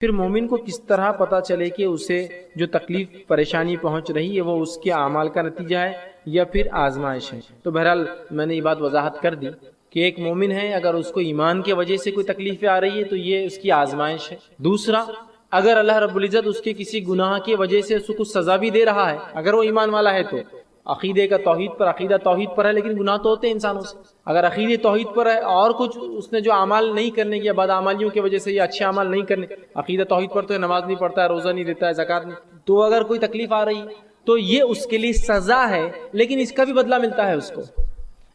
پھر مومن کو کس طرح پتہ چلے کہ اسے جو تکلیف پریشانی پہنچ رہی ہے وہ اس کے اعمال کا نتیجہ ہے یا پھر آزمائش ہے؟ تو بہرحال میں نے یہ بات وضاحت کر دی کہ ایک مومن ہے، اگر اس کو ایمان کی وجہ سے کوئی تکلیفیں آ رہی ہے تو یہ اس کی آزمائش ہے۔ دوسرا، اگر اللہ رب العزت اس کے کسی گناہ کی وجہ سے اس کو کچھ سزا بھی دے رہا ہے، اگر وہ ایمان والا ہے تو عقیدہ توحید پر ہے، لیکن گناہ تو ہوتے ہیں انسانوں سے۔ اگر عقیدہ توحید پر ہے اور کچھ اس نے جو اعمال نہیں کرنے کی، بد اعمالیوں کی وجہ سے یا اچھے اعمال نہیں کرنے، عقیدہ توحید پر تو ہے، نماز نہیں پڑھتا ہے، روزہ نہیں دیتا ہے، زکوٰۃ نہیں، تو اگر کوئی تکلیف آ رہی تو یہ اس کے لیے سزا ہے، لیکن اس کا بھی بدلہ ملتا ہے اس کو۔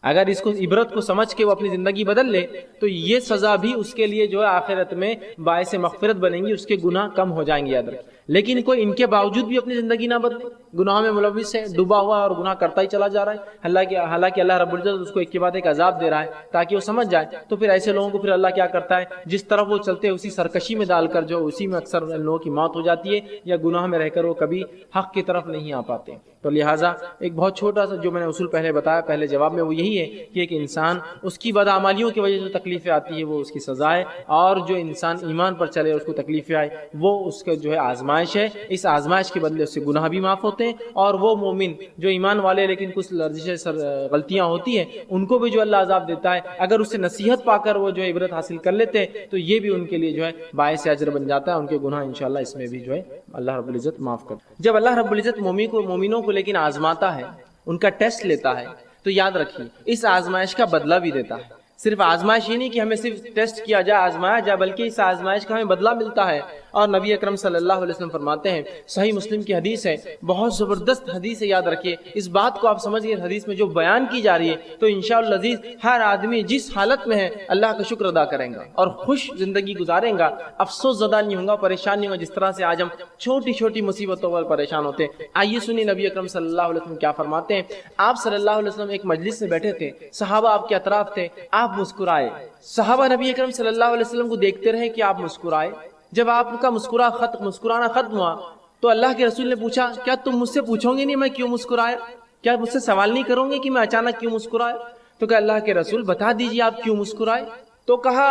اگر اس کو عبرت کو سمجھ کے وہ اپنی زندگی بدل لے تو یہ سزا بھی اس کے لیے جو ہے آخرت میں باعث مغفرت بنیں گی، اس کے گناہ کم ہو جائیں گے، یاد رکھیں۔ لیکن کوئی ان کے باوجود بھی اپنی زندگی نہ بدلے، گناہ میں ملوث ہے، ڈوبا ہوا اور گناہ کرتا ہی چلا جا رہا ہے، حالانکہ اللہ رب العزت اس کو ایک کے بعد ایک عذاب دے رہا ہے تاکہ وہ سمجھ جائے، تو پھر ایسے لوگوں کو پھر اللہ کیا کرتا ہے، جس طرف وہ چلتے ہیں اسی سرکشی میں ڈال کر جو اسی میں اکثر لوگوں کی موت ہو جاتی ہے، یا گناہ میں رہ کر وہ کبھی حق کی طرف نہیں آ پاتے۔ تو لہٰذا ایک بہت چھوٹا سا جو میں نے اصول پہلے بتایا پہلے جواب میں، وہ یہی ہے کہ ایک انسان اس کی بدعمالیوں کی وجہ سے تکلیفیں آتی ہے وہ اس کی سزا ہے، اور جو انسان ایمان پر چلے اور اس کو تکلیفیں آئے وہ اس کا جو ہے آزمائش ہے، اس آزمائش کے بدلے اس سے گناہ بھی معاف ہوتے ہیں، اور وہ مومن جو ایمان والے لیکن کچھ لرزشیں غلطیاں ہوتی ہیں ان کو بھی جو اللہ عذاب دیتا ہے، اگر اس سے نصیحت پا کر وہ جو ہے عبرت حاصل کر لیتے ہیں تو یہ بھی ان کے لیے جو ہے باعث اجر بن جاتا ہے، ان کے گناہ انشاءاللہ اس میں بھی جو ہے اللہ رب العزت معاف کرتا ہے۔ جب اللہ رب العزت مومنوں کو لیکن آزماتا ہے، ان کا ٹیسٹ لیتا ہے، تو یاد رکھیے اس آزمائش کا بدلہ بھی دیتا ہے۔ صرف آزمائش ہی نہیں کہ ہمیں صرف ٹیسٹ کیا جائے، آزمایا جائے، بلکہ اس آزمائش کا ہمیں بدلہ ملتا ہے۔ اور نبی اکرم صلی اللہ علیہ وسلم فرماتے ہیں، صحیح مسلم کی حدیث ہے، بہت زبردست حدیث ہے، یاد رکھیے اس بات کو آپ سمجھیے، حدیث میں جو بیان کی جا رہی ہے تو انشاءاللہ العزیز ہر آدمی جس حالت میں ہے اللہ کا شکر ادا کریں گا اور خوش زندگی گزاریں گا، افسوس زدہ نہیں ہوگا، پریشان نہیں ہوگا، جس طرح سے آج ہم چھوٹی چھوٹی مصیبتوں پر پریشان ہوتے ہیں۔ آئیے سنیے نبی اکرم صلی اللہ علیہ وسلم کیا فرماتے ہیں۔ آپ صلی اللہ علیہ وسلم ایک مجلس میں بیٹھے تھے، صحابہ آپ کے اطراف تھے، آپ مسکرائے، صحابہ نبی اکرم صلی اللہ علیہ وسلم کو دیکھتے رہے کہ آپ مسکرائے۔ جب آپ کا مسکرانا ختم ہوا تو اللہ کے رسول نے پوچھا، کیا تم مجھ سے پوچھو گے نہیں میں کیوں مسکرایا؟ کیا مجھ سے سوال نہیں کرو گے کہ میں اچانک کیوں مسکرایا؟ تو کہ اللہ کے رسول بتا دیجیے آپ کیوں مسکرائے؟ تو کہا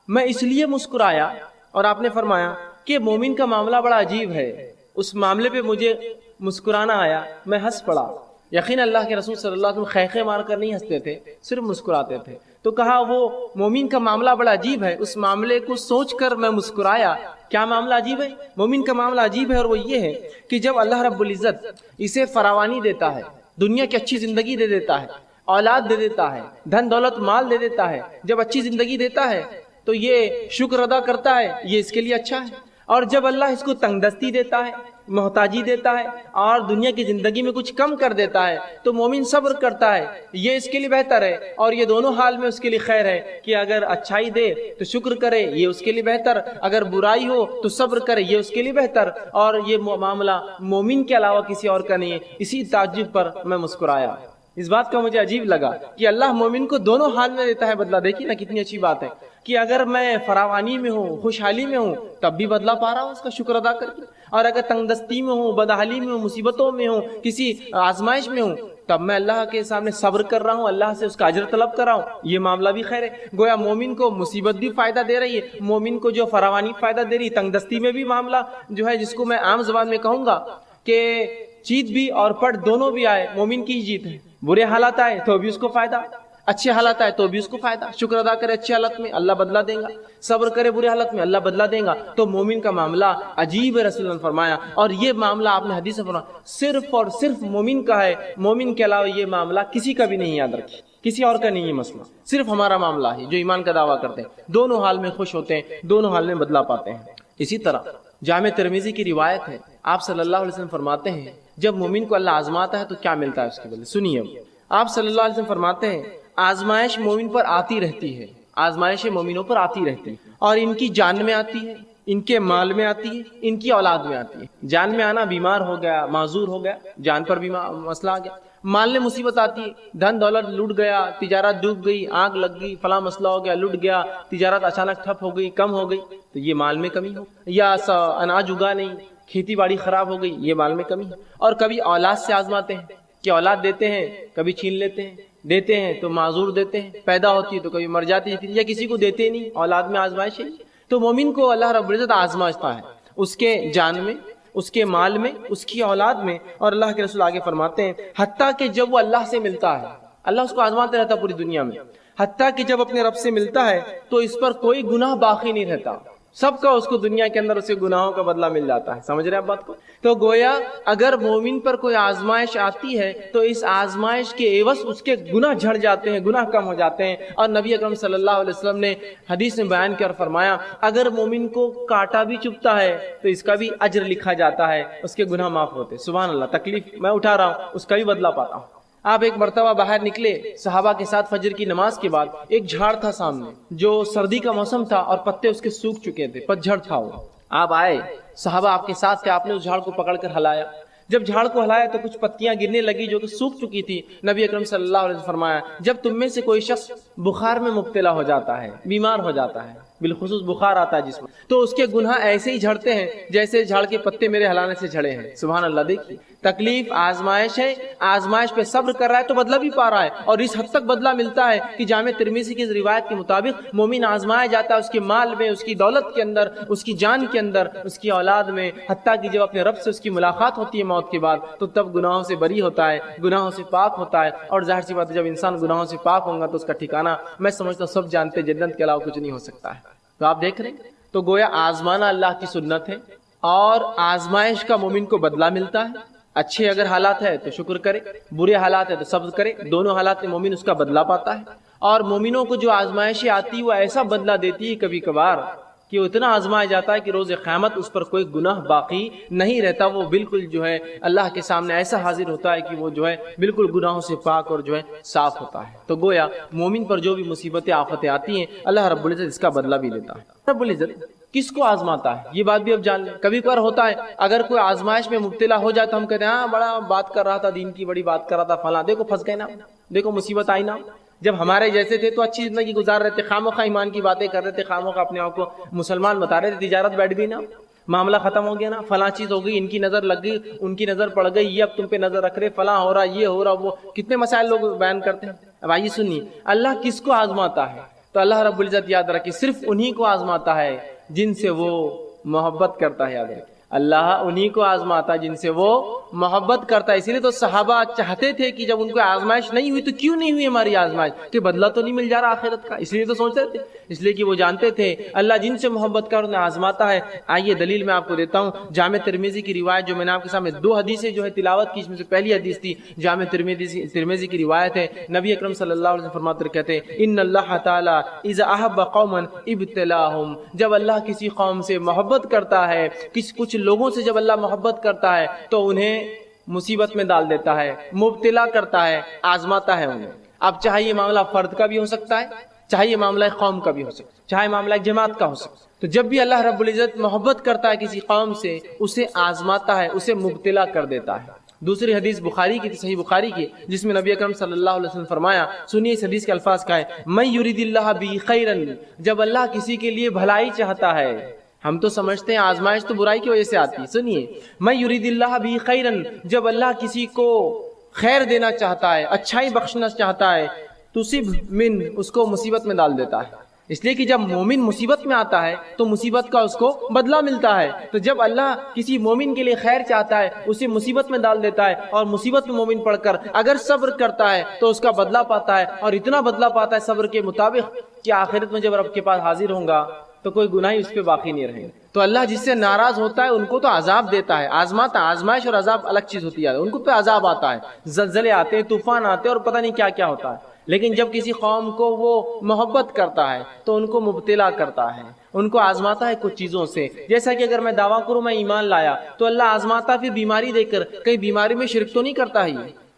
میں اس لیے مسکرایا، اور آپ نے فرمایا کہ مومن کا معاملہ بڑا عجیب ہے، اس معاملے پہ مجھے مسکرانا آیا، میں ہنس پڑا۔ یقین اللہ کے رسول صلی اللہ علیہ وسلم خیخے مار کر نہیں ہنستے تھے، صرف مسکراتے تھے۔ تو کہا وہ مومن کا معاملہ بڑا عجیب ہے، اس معاملے کو سوچ کر میں مسکرایا۔ کیا معاملہ عجیب ہے؟ مومن کا معاملہ عجیب ہے، اور وہ یہ ہے کہ جب اللہ رب العزت اسے فراوانی دیتا ہے، دنیا کی اچھی زندگی دے دیتا ہے، اولاد دے دیتا ہے، دھن دولت مال دے دیتا ہے، جب اچھی زندگی دیتا ہے تو یہ شکر ادا کرتا ہے، یہ اس کے لیے اچھا ہے۔ اور جب اللہ اس کو تنگ دستی دیتا ہے، محتاجی دیتا ہے، اور دنیا کی زندگی میں کچھ کم کر دیتا ہے تو مومن صبر کرتا ہے، یہ اس کے لیے بہتر ہے۔ اور یہ دونوں حال میں اس کے لیے خیر ہے کہ اگر اچھائی دے تو شکر کرے، یہ اس کے لیے بہتر، اگر برائی ہو تو صبر کرے، یہ اس کے لیے بہتر۔ اور یہ معاملہ مومن کے علاوہ کسی اور کا نہیں ہے۔ اسی تعجب پر میں مسکرایا، اس بات کا مجھے عجیب لگا کہ اللہ مومن کو دونوں حال میں دیتا ہے بدلہ۔ دیکھیے نا کتنی اچھی بات ہے کہ اگر میں فراوانی میں ہوں، خوشحالی میں ہوں، تب بھی بدلہ پا رہا ہوں اس کا شکر ادا کر کے، اور اگر تنگ دستی میں ہوں، بدحالی میں ہوں، مصیبتوں میں ہوں، کسی آزمائش میں ہوں، تب میں اللہ کے سامنے صبر کر رہا ہوں، اللہ سے اس کا اجر طلب کر رہا ہوں، یہ معاملہ بھی خیر ہے۔ گویا مومن کو مصیبت بھی فائدہ دے رہی ہے، مومن کو جو فراوانی فائدہ دے رہی ہے، تنگ دستی میں بھی معاملہ جو ہے جس کو میں عام زبان میں کہوں گا کہ جیت بھی اور پٹ دونوں بھی آئے مومن کی ہی جیت ہے۔ برے حالات آئے تو بھی اس کو فائدہ، اچھے حالات آئے تو بھی اس کو فائدہ۔ شکر ادا کرے اچھے حالت میں، اللہ بدلہ دے گا، صبر کرے برے حالت میں، اللہ بدلہ دے گا۔ تو مومن کا معاملہ عجیب ہے، رسول اللہ نے فرمایا، اور یہ معاملہ آپ نے حدیث سے فرمایا صرف اور صرف مومن کا ہے، مومن کے علاوہ یہ معاملہ کسی کا بھی نہیں، یاد رکھیے کسی اور کا نہیں یہ مسئلہ، صرف ہمارا معاملہ ہے جو ایمان کا دعویٰ کرتے ہیں، دونوں حال میں خوش ہوتے ہیں، دونوں حال میں بدلہ پاتے ہیں۔ اسی طرح جامع ترمذی کی روایت ہے، آپ صلی اللہ علیہ وسلم فرماتے ہیں جب مومن کو اللہ آزماتا ہے تو کیا ملتا ہے اس کے بدلے، سنیے۔ آپ صلی اللہ علیہ وسلم فرماتے ہیں آزمائش مومن پر آتی رہتی ہے، آزمائش مومنوں پر آتی رہتی ہے، اور ان کی جان میں آتی ہے، ان کے مال میں آتی ہے، ان کی اولاد میں آتی ہے۔ جان میں آنا، بیمار ہو گیا، معذور ہو گیا، جان پر بھی مسئلہ آ گیا، مال میں مصیبت آتی ہے، دھن دولت لوٹ گیا، تجارت ڈوب گئی، آگ لگ گئی، فلاں مسئلہ ہو گیا، لوٹ گیا، تجارت اچانک ٹھپ ہو گئی، کم ہو گئی، تو یہ مال میں کمی ہو، یا اناج اگا نہیں، کھیتی باڑی خراب ہو گئی، یہ مال میں کمی ہے۔ اور کبھی اولاد سے آزماتے ہیں کہ اولاد دیتے ہیں کبھی چھین لیتے ہیں، دیتے ہیں تو معذور دیتے ہیں، پیدا ہوتی ہے تو کبھی مر جاتی ہے، یا کسی کو دیتے نہیں، اولاد میں آزمائش ہے۔ تو مومن کو اللہ رب العزت آزماتا ہے اس کے جان میں، اس کے مال میں، اس کی اولاد میں، اور اللہ کے رسول آگے فرماتے ہیں حتیٰ کہ جب وہ اللہ سے ملتا ہے، اللہ اس کو آزماتے رہتا پوری دنیا میں، حتیٰ کہ جب اپنے رب سے ملتا ہے تو اس پر کوئی گناہ باقی نہیں رہتا، سب کا اس کو دنیا کے اندر اسے گناہوں کا بدلہ مل جاتا ہے۔ سمجھ رہے ہیں آپ بات کو؟ تو گویا اگر مومن پر کوئی آزمائش آتی ہے تو اس آزمائش کے عوض اس کے گناہ جھڑ جاتے ہیں، گناہ کم ہو جاتے ہیں۔ اور نبی اکرم صلی اللہ علیہ وسلم نے حدیث میں بیان کیا اور فرمایا اگر مومن کو کانٹا بھی چبھتا ہے تو اس کا بھی اجر لکھا جاتا ہے، اس کے گناہ معاف ہوتے ہیں۔ سبحان اللہ، تکلیف میں اٹھا رہا ہوں اس کا بھی بدلہ پاتا ہوں۔ آپ ایک مرتبہ باہر نکلے صحابہ کے ساتھ فجر کی نماز کے بعد، ایک جھاڑ تھا سامنے جو سردی کا موسم تھا اور پتے اس کے سوکھ چکے تھے، پتجھڑ تھا وہ۔ آپ آئے، صحابہ آپ کے ساتھ تھے، آپ نے اس جھاڑ کو پکڑ کر ہلایا، جب جھاڑ کو ہلایا تو کچھ پتیاں گرنے لگی جو کہ سوکھ چکی تھی۔ نبی اکرم صلی اللہ علیہ وسلم فرمایا جب تم میں سے کوئی شخص بخار میں مبتلا ہو جاتا ہے، بیمار ہو جاتا ہے، بالخصوص بخار آتا ہے جسم، تو اس کے گناہ ایسے ہی جھڑتے ہیں جیسے جھاڑ کے پتے میرے ہلانے سے جھڑے ہیں۔ سبحان اللہ، دیکھیے تکلیف آزمائش ہے، آزمائش پہ صبر کر رہا ہے تو بدلہ بھی پا رہا ہے، اور اس حد تک بدلہ ملتا ہے کہ جامع ترمذی کی روایت کے مطابق مومن آزمایا جاتا ہے اس کے مال میں، اس کی دولت کے اندر، اس کی جان کے اندر، اس کی اولاد میں، حتیٰ کہ جب اپنے رب سے اس کی ملاقات ہوتی ہے موت کے بعد تو تب گناہوں سے بری ہوتا ہے، گناہوں سے پاک ہوتا ہے۔ اور ظاہر سی بات ہے جب انسان گناہوں سے پاک ہوگا تو اس کا ٹھکانہ میں سمجھتا ہوں سب جانتے جنت کے علاوہ کچھ نہیں ہو سکتا ہے۔ تو آپ دیکھ رہے ہیں تو گویا آزمانا اللہ کی سنت ہے، اور آزمائش کا مومن کو بدلہ ملتا ہے۔ اچھے اگر حالات ہے تو شکر کرے، برے حالات ہے تو صبر کرے، دونوں حالات میں مومن اس کا بدلہ پاتا ہے۔ اور مومنوں کو جو آزمائشیں آتی وہ ایسا بدلہ دیتی ہے کبھی کبھار کہ وہ اتنا آزمایا جاتا ہے کہ روز قیامت اس پر کوئی گناہ باقی نہیں رہتا، وہ بالکل جو ہے اللہ کے سامنے ایسا حاضر ہوتا ہے کہ وہ جو ہے بالکل گناہوں سے پاک اور جو ہے صاف ہوتا ہے۔ تو گویا مومن پر جو بھی مصیبتیں آفتیں آتی ہیں اللہ رب العزت اس کا بدلہ بھی لیتا ہے۔ رب العزت کس کو آزماتا ہے یہ بات بھی اب جان لیں۔ کبھی کبھار ہوتا ہے اگر کوئی آزمائش میں مبتلا ہو جائے تو ہم کہتے ہیں ہاں بڑا بات کر رہا تھا، دین کی بڑی بات کر رہا تھا، فلاں دیکھو پھنس گئے نا، دیکھو مصیبت آئی نا۔ جب ہمارے جیسے تھے تو اچھی زندگی گزار رہے تھے، خامخواہ ایمان کی باتیں کر رہے تھے، خامخواہ اپنے آپ کو مسلمان بتا رہے تھے، تجارت بیٹھ گئی نا، معاملہ ختم ہو گیا نا، فلاں چیز ہو گئی، ان کی نظر لگ گئی، ان کی نظر پڑ گئی، یہ اب تم پہ نظر رکھ رہے، فلاں ہو رہا، یہ ہو رہا، وہ کتنے مسائل لوگ بیان کرتے ہیں۔ اب آئیے سنیے اللہ کس کو آزماتا ہے، تو اللہ رب العزت یاد رکھے صرف انہی کو آزماتا ہے جن سے وہ محبت کرتا ہے۔ یاد رکھے اللہ انہی کو آزماتا ہے جن سے وہ محبت کرتا ہے۔ اسی لیے تو صحابہ چاہتے تھے کہ جب ان کو آزمائش نہیں ہوئی تو کیوں نہیں ہوئی ہماری آزمائش، کہ بدلہ تو نہیں مل جا رہا آخرت کا، اس لیے تو سوچتے تھے، اس لیے کہ وہ جانتے تھے اللہ جن سے محبت کر انہیں آزماتا ہے۔ آئیے دلیل میں آپ کو دیتا ہوں، جامع ترمذی کی روایت جو میں نے آپ کے سامنے دو حدیثیں جو ہے تلاوت کی، اس میں سے پہلی حدیث تھی جامع ترمذی کی روایت ہے، نبی اکرم صلی اللہ علیہ وسلم فرماتے کہتے ہیں ان اللہ تعالی اذا احب قوما ابتلاهم، جب اللہ کسی قوم سے محبت کرتا ہے، کچھ لوگوں سے جب اللہ محبت کرتا ہے تو انہیں مصیبت میں ڈال دیتا ہے، مبتلا کرتا ہے، آزماتا ہے انہیں۔ اب چاہے یہ معاملہ فرد کا بھی ہو سکتا ہے، چاہے یہ معاملہ قوم کا بھی ہو سکتا ہے، چاہے معاملہ جماعت کا ہو سکتا ہے۔ تو جب بھی اللہ رب العزت محبت کرتا ہے کسی قوم سے، اسے آزماتا ہے، اسے مبتلا کر دیتا ہے۔ دوسری حدیث بخاری کی، صحیح بخاری کی، جس میں نبی اکرم صلی اللہ علیہ وسلم فرمایا، سنیے اس حدیث کے الفاظ کا ہے، من یرید اللہ بہ خیرا، جب اللہ کسی کے لیے بھلائی چاہتا ہے، ہم تو سمجھتے ہیں آزمائش تو برائی کی وجہ سے آتی ہے، سنیے من یرید اللہ بہ خیرا، جب اللہ کسی کو خیر دینا چاہتا ہے، اچھائی بخشنا چاہتا ہے، تصب من، اس کو مصیبت میں ڈال دیتا ہے۔ اس لیے کہ جب مومن مصیبت میں آتا ہے تو مصیبت کا اس کو بدلہ ملتا ہے، تو جب اللہ کسی مومن کے لیے خیر چاہتا ہے اسے مصیبت میں ڈال دیتا ہے، اور مصیبت میں مومن پڑھ کر اگر صبر کرتا ہے تو اس کا بدلہ پاتا ہے، اور اتنا بدلہ پاتا ہے صبر کے مطابق کہ آخرت میں جب رب کے پاس حاضر ہوں گا تو کوئی گناہ اس پہ باقی نہیں رہیں گے۔ تو اللہ جس سے ناراض ہوتا ہے ان کو تو عذاب دیتا ہے، آزماتا، آزمائش اور عذاب الگ چیز ہوتی ہے، ان کو پہ عذاب آتا ہے، زلزلے آتے ہیں، طوفان آتے ہیں، اور پتہ نہیں کیا کیا ہوتا ہے۔ لیکن جب کسی قوم کو وہ محبت کرتا ہے تو ان کو مبتلا کرتا ہے، ان کو آزماتا ہے کچھ چیزوں سے۔ جیسا کہ اگر میں دعویٰ کروں میں ایمان لایا تو اللہ آزماتا پھر بیماری دے کر، کہیں بیماری میں شرک تو نہیں کرتا ہی،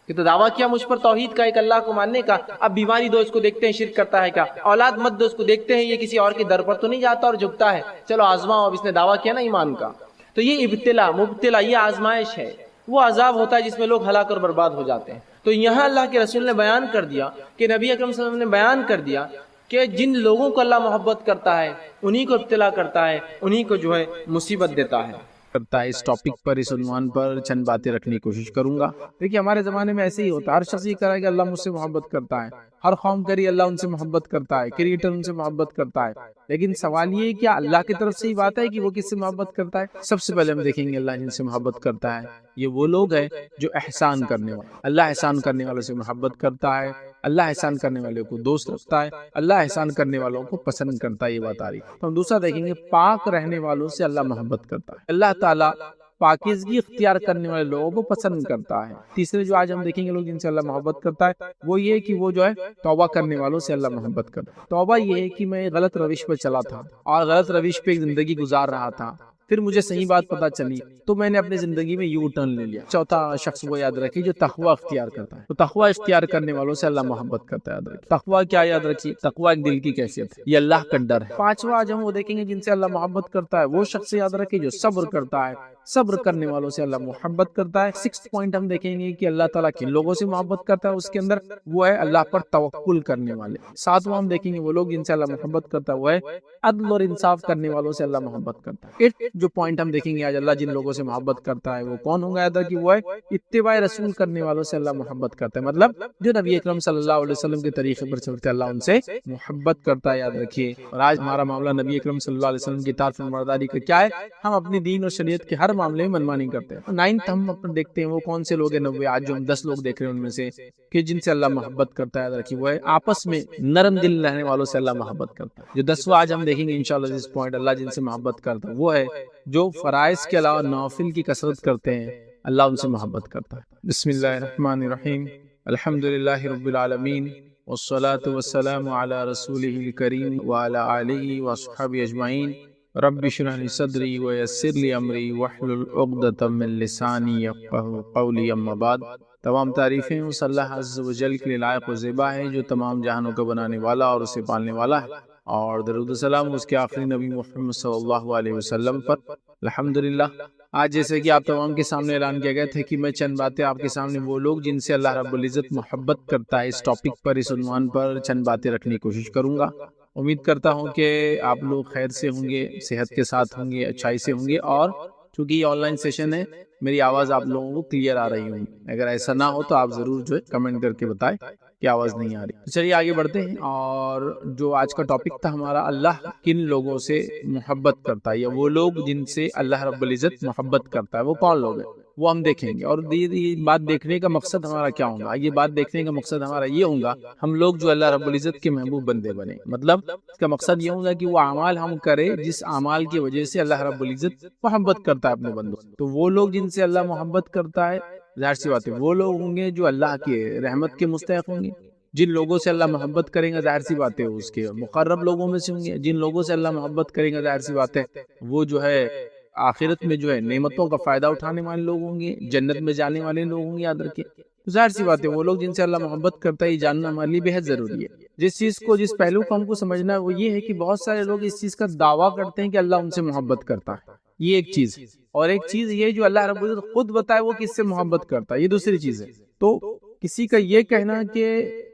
کہ تو دعویٰ کیا مجھ پر توحید کا، ایک اللہ کو ماننے کا، اب بیماری دو اس کو دیکھتے ہیں شرک کرتا ہے کیا، اولاد مت دو اس کو دیکھتے ہیں یہ کسی اور کے در پر تو نہیں جاتا اور جھکتا ہے، چلو آزماؤ، اب اس نے دعویٰ کیا نا ایمان کا۔ تو یہ ابتلا، مبتلا، یہ آزمائش ہے، وہ عذاب ہوتا ہے جس میں لوگ ہلاک اور برباد ہو جاتے ہیں۔ تو یہاں اللہ کے رسول نے بیان کر دیا کہ نبی اکرم صلی اللہ علیہ وسلم نے بیان کر دیا کہ جن لوگوں کو اللہ محبت کرتا ہے انہی کو ابتلا کرتا ہے، انہی کو جو ہے مصیبت دیتا ہے۔ کرتا ہے اس ٹاپک پر، اس عنوان پر چند باتیں رکھنے کی کوشش کروں گا۔ دیکھیے ہمارے زمانے میں ایسے ہی ہوتا ہے، ہر شخص یہ کہہ رہا ہے کہ اللہ مجھ سے محبت کرتا ہے، ہر قوم کری اللہ ان سے محبت کرتا ہے، کریٹر ان سے محبت کرتا ہے، لیکن سوال یہ ہے کیا اللہ کی طرف سے ہی بات ہے کہ وہ کس سے محبت کرتا ہے؟ سب سے پہلے ہم دیکھیں گے اللہ جن سے محبت کرتا ہے یہ وہ لوگ ہیں جو احسان کرنے والے، اللہ احسان کرنے والوں سے محبت کرتا ہے، اللہ احسان کرنے والوں کو دوست رکھتا ہے، اللہ احسان کرنے والوں کو پسند کرتا ہے، یہ بات آ رہی ہے۔ تو ہم دوسرا دیکھیں گے پاک رہنے والوں سے اللہ محبت کرتا ہے، اللہ تعالیٰ پاکیزگی اختیار کرنے والے لوگوں کو پسند کرتا ہے۔ تیسرے جو آج ہم دیکھیں گے لوگ جن سے اللہ محبت کرتا ہے وہ یہ کہ وہ جو ہے توبہ کرنے والوں سے اللہ محبت کرتا ہے۔ توبہ یہ ہے کہ میں غلط روش پہ چلا تھا اور غلط روش پہ ایک زندگی گزار رہا تھا، پھر مجھے صحیح بات پتہ چلی تو میں نے اپنی زندگی میں یو ٹرن لے لیا۔ چوتھا شخص وہ یاد رکھیے جو تقوی اختیار کرتا ہے، تو تقوی اختیار کرنے والوں سے اللہ محبت کرتا ہے، یاد رکھیے۔ تقوی کیا یاد رکھیے؟ تقوی ایک دل کی کیفیت ہے، یہ اللہ کا ڈر ہے۔ پانچواں آج ہم وہ دیکھیں گے جن سے اللہ محبت کرتا ہے، وہ شخص یاد رکھیے جو صبر کرتا ہے، صبر کرنے والوں سے اللہ محبت کرتا ہے۔ سکس پوائنٹ ہم دیکھیں گے کہ اللہ تعالیٰ کن لوگوں سے محبت کرتا ہے، اس کے اندر وہ ہے اللہ پر توکل کرنے والے۔ ساتواں ہم دیکھیں گے وہ لوگ جن سے اللہ محبت کرتا ہے وہ ہے عدل اور انصاف کرنے والوں سے اللہ محبت کرتا ہے۔ ایٹ جو پوائنٹ ہم دیکھیں گے آج اللہ جن لوگوں سے محبت کرتا ہے وہ کون ہوں گا، یاد رکھیے وہ ہے اتباع رسول کرنے والوں سے اللہ محبت کرتا ہے، مطلب جو نبی اکرم صلی اللہ علیہ وسلم کے طریقے پر چلتے اللہ ان سے محبت کرتا ہے، یاد رکھیے۔ اور آج ہمارا معاملہ نبی اکرم صلی اللہ علیہ وسلم کی اطاعت فرمانبرداری کا کیا ہے؟ ہم اپنی دین اور شریعت کے ہر معاملے میں منمانی کرتے ہیں۔ نائنتھ ہم اپنے دیکھتے ہیں وہ کون سے لوگ ہیں، 90 آج جو ہم 10 لوگ دیکھ رہے ہیں ان میں سے کہ جن سے اللہ محبت کرتا ہے، یاد رکھیے وہ ہے آپس میں نرم دل رہنے والوں سے اللہ محبت کرتا ہے۔ جو 10واں آج ہم دیکھیں گے انشاءاللہ جس پوائنٹ اللہ جن سے محبت کرتا ہے وہ ہے جو فرائض کے علاوہ نوافل کی کثرت کرتے ہیں، اللہ ان سے محبت کرتا ہے۔ بسم اللہ الرحمن الرحیم، الحمدللہ رب العالمین، والصلاة والسلام علی رسولہ الکریم وعلی آلہ وصحبہ اجمعین۔ رب اشرح لی صدری ویسر لی امری واحلل عقدۃ من لسانی یفقہوا قولی، اما بعد۔ تمام تعریفیں اس اللہ عز و جل کے لیے لائق و زیبا ہے جو تمام جہانوں کا بنانے والا اور اسے پالنے والا ہے، اور درود و سلام اس کے آخری نبی محمد صلی اللہ علیہ وسلم پر۔ الحمدللہ آج جیسے کہ آپ تمام کے سامنے اعلان کیا گیا تھا کہ میں چند باتیں آپ کے سامنے وہ لوگ جن سے اللہ رب العزت محبت کرتا ہے اس ٹاپک پر، اس عنوان پر چند باتیں رکھنے کی کوشش کروں گا۔ امید کرتا ہوں کہ آپ لوگ خیر سے ہوں گے، صحت کے ساتھ ہوں گے، اچھائی سے ہوں گے، اور چونکہ یہ آن لائن سیشن ہے میری آواز آپ لوگوں کو کلیئر آ رہی ہوگی۔ اگر ایسا نہ ہو تو آپ ضرور جو ہے کمنٹ کر کے بتائیں کہ آواز نہیں آ رہی۔ چلیے آگے بڑھتے ہیں، اور جو آج کا ٹاپک تھا ہمارا، اللہ کن لوگوں سے محبت کرتا ہے، یا وہ لوگ جن سے اللہ رب العزت محبت کرتا ہے وہ کون لوگ ہیں، وہ ہم دیکھیں گے۔ اور یہ بات دیکھنے کا مقصد ہمارا کیا ہوگا؟ یہ بات دیکھنے کا مقصد ہمارا یہ ہوگا ہم لوگ جو اللہ رب العزت کے محبوب بندے بنے، مطلب اس کا مقصد یہ ہوگا کہ وہ اعمال ہم کرے جس اعمال کی وجہ سے اللہ رب العزت محبت کرتا ہے اپنے بندوں۔ تو وہ لوگ جن سے اللہ محبت کرتا ہے، ظاہر سی بات ہے وہ لوگ ہوں گے جو اللہ کے رحمت کے مستحق ہوں گے۔ جن لوگوں سے اللہ محبت کریں گے ظاہر سی بات ہے اس کے مقرب لوگوں میں سے ہوں گے۔ جن لوگوں سے اللہ محبت کریں گے ظاہر سی بات ہے وہ جو ہے آخرت میں جو ہے نعمتوں کا فائدہ اٹھانے والے لوگ ہوں گے، جنت میں جانے والے لوگ ہوں گے، یاد رکھیں۔ ظاہر سی بات ہے وہ لوگ جن سے اللہ محبت کرتا ہے یہ جاننا ہمارے لیے بہت ضروری ہے۔ جس پہلو کو ہم کو سمجھنا ہے وہ یہ ہے کہ بہت سارے لوگ اس چیز کا دعویٰ کرتے ہیں کہ اللہ ان سے محبت کرتا ہے، یہ ایک چیز، اور ایک چیز یہ جو اللہ رب العزت خود بتائے وہ کس سے محبت کرتا ہے، یہ دوسری چیز ہے۔ تو کسی کا یہ کہنا کہ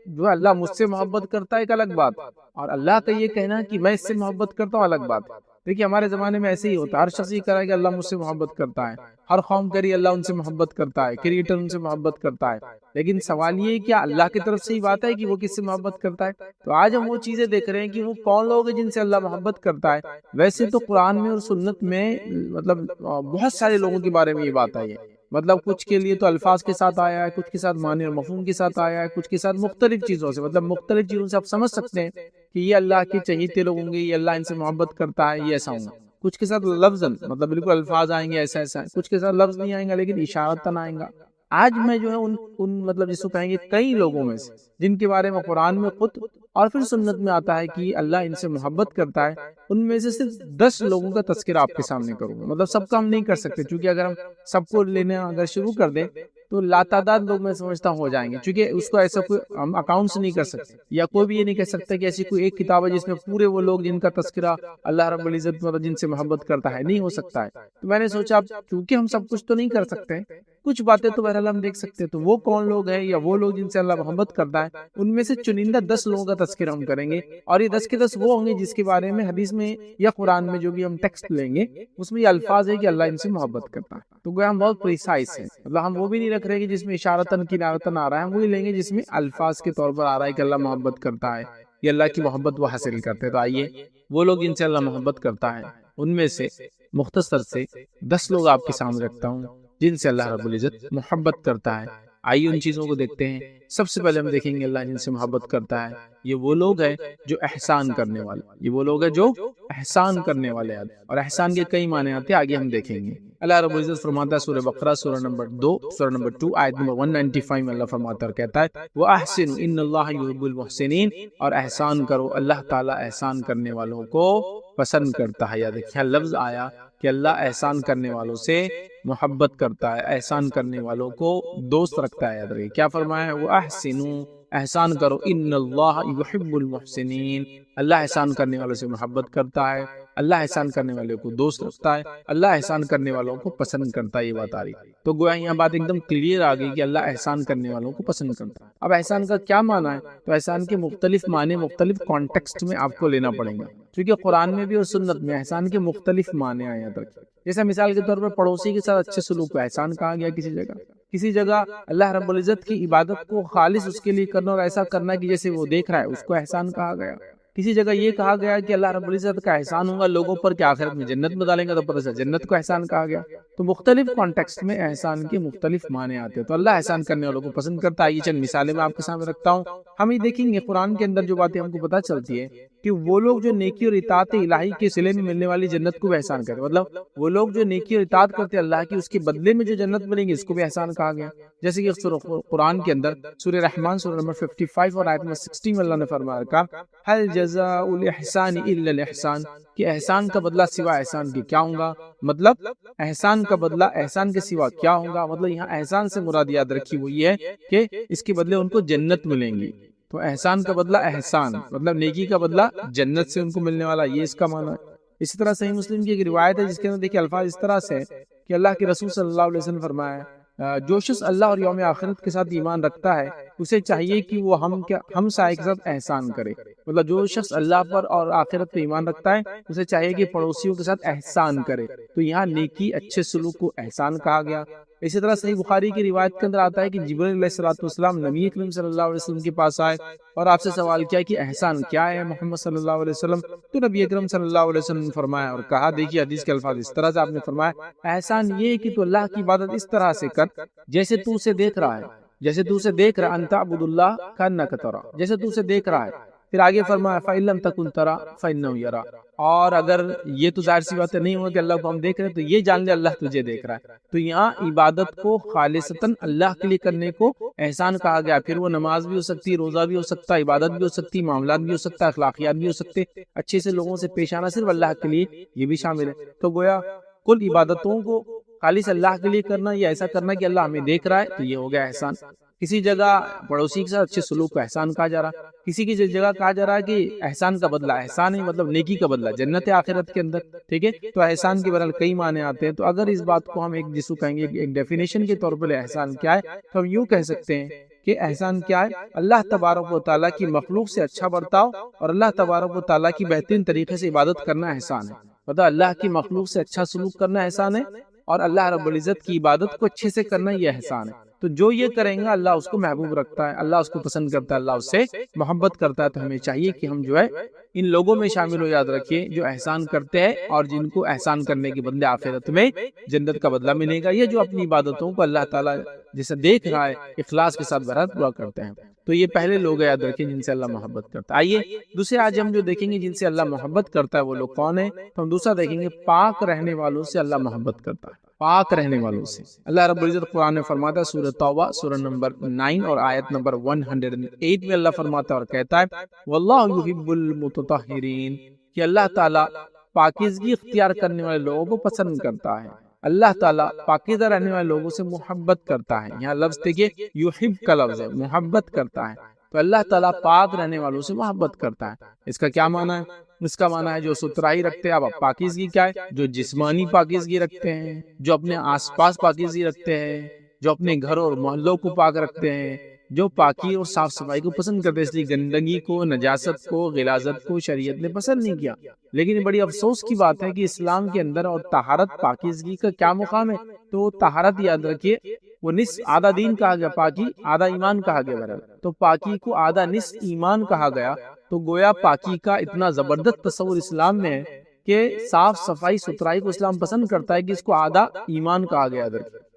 جو اللہ مجھ سے محبت کرتا ہے ایک الگ بات، اور اللہ کا یہ کہنا کہ میں اس سے محبت کرتا ہوں الگ بات۔ دیکھیے ہمارے زمانے میں ایسے ہی ہوتا ہے، ہر شخص یہ کہہ رہا ہے کہ اللہ مجھ سے محبت کرتا ہے، ہر قوم کری اللہ ان سے محبت کرتا ہے، کریٹر ان سے محبت کرتا ہے، لیکن سوال یہ ہے کیا اللہ کی طرف سے ہی بات ہے کہ وہ کس سے محبت کرتا ہے؟ تو آج ہم وہ چیزیں دیکھ رہے ہیں کہ وہ کون لوگ ہیں جن سے اللہ محبت کرتا ہے۔ ویسے تو قرآن میں اور سنت میں مطلب بہت سارے لوگوں کے بارے میں یہ بات آئی ہے، مطلب کچھ کے لیے تو الفاظ کے ساتھ آیا ہے، کچھ کے ساتھ معنی اور مفہوم کے ساتھ آیا ہے، کچھ کے ساتھ مختلف چیزوں سے، مطلب مختلف چیزوں سے آپ سمجھ سکتے ہیں کہ یہ اللہ کے چہیتے لوگ ہوں گے، یہ اللہ ان سے محبت کرتا ہے، یہ ایسا ہوں گا۔ کچھ کے ساتھ لفظاً مطلب بالکل الفاظ آئیں گے ایسا ایسا ہے، کچھ کے ساتھ لفظ نہیں آئیں گا لیکن اشارتاً آئیں گا۔ آج میں جو ہے ان مطلب جس کو کہیں گے کئی لوگوں میں سے جن کے بارے میں قرآن میں خود اور پھر سنت میں آتا ہے کہ اللہ ان سے محبت کرتا ہے، ان میں سے صرف 10 لوگوں کا تذکرہ آپ کے سامنے کروں گا۔ مطلب سب کا ہم نہیں کر سکتے، چونکہ اگر ہم سب کو لینا اگر شروع کر دیں تو لاتعداد لوگ میں سمجھتا ہوں ہو جائیں گے، چونکہ اس کو ایسا کوئی ہم اکاؤنٹس نہیں کر سکتے، یا کوئی بھی یہ نہیں کہہ سکتا کہ ایسی کوئی ایک کتاب ہے جس میں پورے وہ لوگ جن کا تذکرہ اللہ رب العزت مطلب جن سے محبت کرتا ہے، نہیں ہو سکتا ہے۔ تو میں نے سوچا چونکہ ہم سب کچھ تو نہیں کر سکتے کچھ باتیں تو بہرحال ہم دیکھ سکتے ہیں. تو وہ کون لوگ ہیں یا وہ لوگ جن سے اللہ محبت کرتا ہے، ان میں سے چنندہ 10 لوگوں کا تذکرہ ہم کریں گے، اور یہ 10 کے 10 وہ ہوں گے جس کے بارے میں حدیث میں یا قرآن میں جو بھی ہم ٹیکسٹ لیں گے اس میں یہ الفاظ ہے کہ اللہ ان سے محبت کرتا ہے. تو گویا ہم بہت پریسائز ہیں، مطلب ہم وہ بھی نہیں رکھ رہے کہ جس میں اشارتاً کنارتاً آ رہا ہے، ہم وہی لیں گے جس میں الفاظ کے طور پر آ رہا ہے کہ اللہ محبت کرتا ہے یا اللہ کی محبت وہ حاصل کرتے ہیں. تو آئیے وہ لوگ جن سے اللہ محبت کرتا ہے ان میں سے مختصر سے 10 لوگ آپ کے سامنے رکھتا ہوں جن سے اللہ رب العزت محبت کرتا ہے. آئیے ان چیزوں کو دیکھتے ہیں. سب سے پہلے ہم دیکھیں گے اللہ جن سے محبت کرتا ہے یہ وہ لوگ ہیں جو احسان کرنے والے، یہ وہ لوگ ہیں جو احسان کرنے والے ہیں، اور احسان کے کئی معنی آتے ہیں، آگے ہم دیکھیں گے. اللہ رب العزت فرماتا ہے سورہ بقرہ سورہ نمبر 2 سورہ نمبر 2 آیت نمبر 195 میں اللہ فرماتا ہے اور کہتا ہے وَأَحْسِنُوا إِنَّ اللَّهَ يُحِبُّ الْمُحْسِنِينَ، اور احسان کرو، اللہ تعالیٰ احسان کرنے والوں کو پسند کرتا ہے. یا دیکھیں لفظ آیا کہ اللہ احسان کرنے والوں سے محبت کرتا ہے، احسان کرنے والوں کو دوست رکھتا ہے. یاد رکھیے کیا فرمایا ہے وَأَحْسِنُوا، احسان کرو، ان اللہ یحب المحسنین، اللہ احسان کرنے والوں سے محبت کرتا ہے، اللہ احسان کرنے والوں کو دوست رکھتا ہے، اللہ احسان کرنے والوں کو پسند کرتا ہے. یہ بات آ رہی. تو گویا یہاں بات ایک دم کلیئر آ گئی کہ اللہ احسان کرنے والوں کو پسند کرتا ہے. اب احسان کا کیا معنی ہے؟ تو احسان کے مختلف معنی مختلف کانٹیکسٹ میں آپ کو لینا پڑیں گا، کیونکہ قرآن میں بھی اور سنت میں احسان کے مختلف معنی آئے ہیں. جیسے مثال کے طور پر پڑوسی کے ساتھ اچھے سلوک کو احسان کہا گیا. کسی جگہ اللہ رب العزت کی عبادت کو خالص اس کے لیے کرنا اور ایسا کرنا کہ جیسے وہ دیکھ رہا ہے، اس کو احسان کہا گیا. کسی جگہ یہ کہا گیا کہ اللہ رب العزت کا احسان ہوگا لوگوں پر کہ آخرت میں جنت میں ڈالیں گے، تو پتہ چلا جنت کو احسان کہا گیا. تو مختلف کانٹیکسٹ میں احسان کے مختلف معنی آتے ہیں. تو اللہ احسان کرنے والوں کو پسند کرتا ہے. یہ چند مثالیں میں آپ کے سامنے رکھتا ہوں. ہم یہ دیکھیں گے قرآن کے اندر جو باتیں ہم کو پتہ چلتی ہے کہ وہ لوگ جو نیکی اور اطاعت الہی کے صلے میں ملنے والی جنت کو بھی احسان کرتے ہیں. مطلب وہ لوگ جو نیکی اور اطاعت کرتے ہیں اللہ کی، اس کے بدلے میں جو جنت ملیں گے اس کو بھی احسان کہا گیا. جیسے کہ قرآن کے اندر سورہ رحمان سورہ نمبر 55 اور آیت نمبر 60 میں اللہ نے فرمایا رکھا هل جزاء الاحسان الا الاحسان، کہ احسان کا بدلہ سوا احسان کے کیا ہوگا. مطلب احسان کا بدلہ احسان کے سوا کیا ہوگا، مطلب یہاں احسان سے مراد یاد رکھی وہ یہ ہے کہ اس کے بدلے ان کو جنت ملیں گی. تو احسان کا بدلہ احسان، مطلب نیکی کا بدلہ جنت سے ان کو ملنے والا، یہ اس کا معنی ہے. اسی طرح صحیح مسلم کی ایک روایت ہے جس کے اندر دیکھیں الفاظ اس طرح سے کہ اللہ کے رسول صلی اللہ علیہ وسلم فرمایا جو شخص اللہ اور یوم آخرت کے ساتھ ایمان رکھتا ہے اسے چاہیے کہ وہ ہم سائے کے ساتھ احسان کرے. مطلب جو شخص اللہ پر اور آخرت پہ ایمان رکھتا ہے اسے چاہیے کہ پڑوسیوں کے ساتھ احسان کرے. تو یہاں نیکی اچھے سلوک کو احسان کہا گیا. اسی طرح صحیح بخاری کی روایت کے اندر آتا ہے کہ جبرائیل علیہ الصلوۃ والسلام نبی کریم صلی اللہ علیہ وسلم کے پاس آئے اور آپ سے سوال کیا کہ احسان کیا ہے محمد صلی اللہ علیہ وسلم. تو نبی اکرم صلی اللہ علیہ وسلم نے فرمایا اور کہا، دیکھیے حدیث کے الفاظ اس طرح سے آپ نے فرمایا احسان یہ ہے کہ تو اللہ کی عبادت اس طرح سے کر جیسے تو اسے دیکھ رہا ہے، جیسے تو اسے دیکھ رہا ہے، انت عبد اللہ کانک ترا، جیسے تو اسے دیکھ رہا ہے. پھر آگے فرمایا فَإِن لَمْ تَكُنْ تَرَى فَإِنَّهُ يَرَى، اور اگر یہ تو ظاہر سی بات نہیں ہوگا کہ اللہ کو ہم دیکھ رہے ہیں تو یہ جان لے اللہ تجھے دیکھ رہا ہے. تو یہاں عبادت کو خالصتاً اللہ کے لیے کرنے کو احسان کہا گیا. پھر وہ نماز بھی ہو سکتی ہے، روزہ بھی ہو سکتا ہے، عبادت بھی ہو سکتی ہے، معاملات بھی ہو سکتا ہے، اخلاقیات بھی ہو سکتے، اچھے سے لوگوں سے پیش آنا صرف اللہ کے لیے، یہ بھی شامل ہے. تو گویا کل عبادتوں کو خالص اللہ کے لیے کرنا یا ایسا کرنا کہ اللہ ہمیں دیکھ رہا ہے، تو یہ ہو گیا احسان. کسی جگہ پڑوسی کے ساتھ اچھے سلوک کو احسان کہا جا رہا ہے، کسی کی جگہ کہا جا رہا ہے کہ احسان کا بدلہ احسان ہے، مطلب نیکی کا بدلہ جنت آخرت کے اندر. ٹھیک ہے، تو احسان کے بہرحال کئی معنی آتے ہیں. تو اگر اس بات کو ہم ایک جس کو کہیں گے ایک ڈیفینیشن کے طور پر احسان کیا ہے تو ہم یوں کہہ سکتے ہیں کہ احسان کیا ہے، اللہ تبارک و تعالیٰ کی مخلوق سے اچھا برتاؤ اور اللہ تبارک و تعالیٰ کی بہترین طریقے سے عبادت کرنا احسان ہے. مطلب اللہ کی مخلوق سے اچھا سلوک کرنا احسان ہے اور اللہ رب العزت کی عبادت کو اچھے سے کرنا یہ احسان ہے. تو جو یہ کریں گا اللہ اس کو محبوب رکھتا ہے، اللہ اس کو پسند کرتا ہے، اللہ اس سے محبت کرتا ہے. تو ہمیں چاہیے کہ ہم جو ہے ان لوگوں میں شامل ہو. یاد رکھیے جو احسان کرتے ہیں اور جن کو احسان کرنے کے بدلے آخرت میں جنت کا بدلہ ملے گا. یہ جو اپنی عبادتوں کو اللہ تعالیٰ جسے دیکھ رہا ہے اخلاص کے ساتھ برحق پورا کرتے ہیں. تو یہ پہلے لوگ یاد رکھیں جن سے اللہ محبت کرتا ہے. آئیے دوسرے آج ہم جو دیکھیں گے جن سے اللہ محبت کرتا ہے وہ لوگ کون ہیں. تو ہم دوسرا دیکھیں گے پاک رہنے والوں سے اللہ محبت کرتا ہے. پاک رہنے والوں سے اللہ رب العزت قرآن میں فرماتا ہے سورہ توبہ سورہ نمبر 9 اور آیت نمبر 108 میں اللہ فرماتا ہے اور کہتا ہے واللہ یحب المتطہرین، کہ اللہ تعالیٰ پاکیزگی اختیار کرنے والے لوگوں کو پسند کرتا ہے. اللہ تعالیٰ پاکیزہ رہنے والے لوگوں سے محبت کرتا ہے. یہاں لفظ دیکھیے یحب کا لفظ ہے، محبت کرتا ہے. تو اللہ تعالیٰ پاک رہنے والوں سے محبت کرتا ہے. اس کا کیا معنی ہے؟ اس کا معنی ہے جو ستھرائی رکھتے ہیں. اب پاکیزگی کیا ہے؟ جو جسمانی پاکیزگی رکھتے ہیں، جو اپنے آس پاس پاکیزگی رکھتے ہیں، جو اپنے گھر اور محلوں کو پاک رکھتے ہیں، جو پاکی اور صاف صفائی کو پسند کرتے ہیں، اس لیے گندگی کو، نجاست کو، غلاظت کو شریعت نے پسند نہیں کیا۔ لیکن بڑی افسوس کی بات ہے کہ اسلام کے اندر اور طہارت پاکیزگی کا کیا مقام ہے؟ تو طہارت یاد رکھیے وہ نصف آدھا دین کہا گیا، پاکی آدھا ایمان کہا گیا بہرحال، تو پاکی کو آدھا نصف ایمان کہا گیا۔ تو گویا پاکی کا اتنا زبردست تصور اسلام میں ہے کہ صاف صفائی ستھرائی کو اسلام پسند کرتا ہے کہ اس کو آدھا ایمان کہا گیا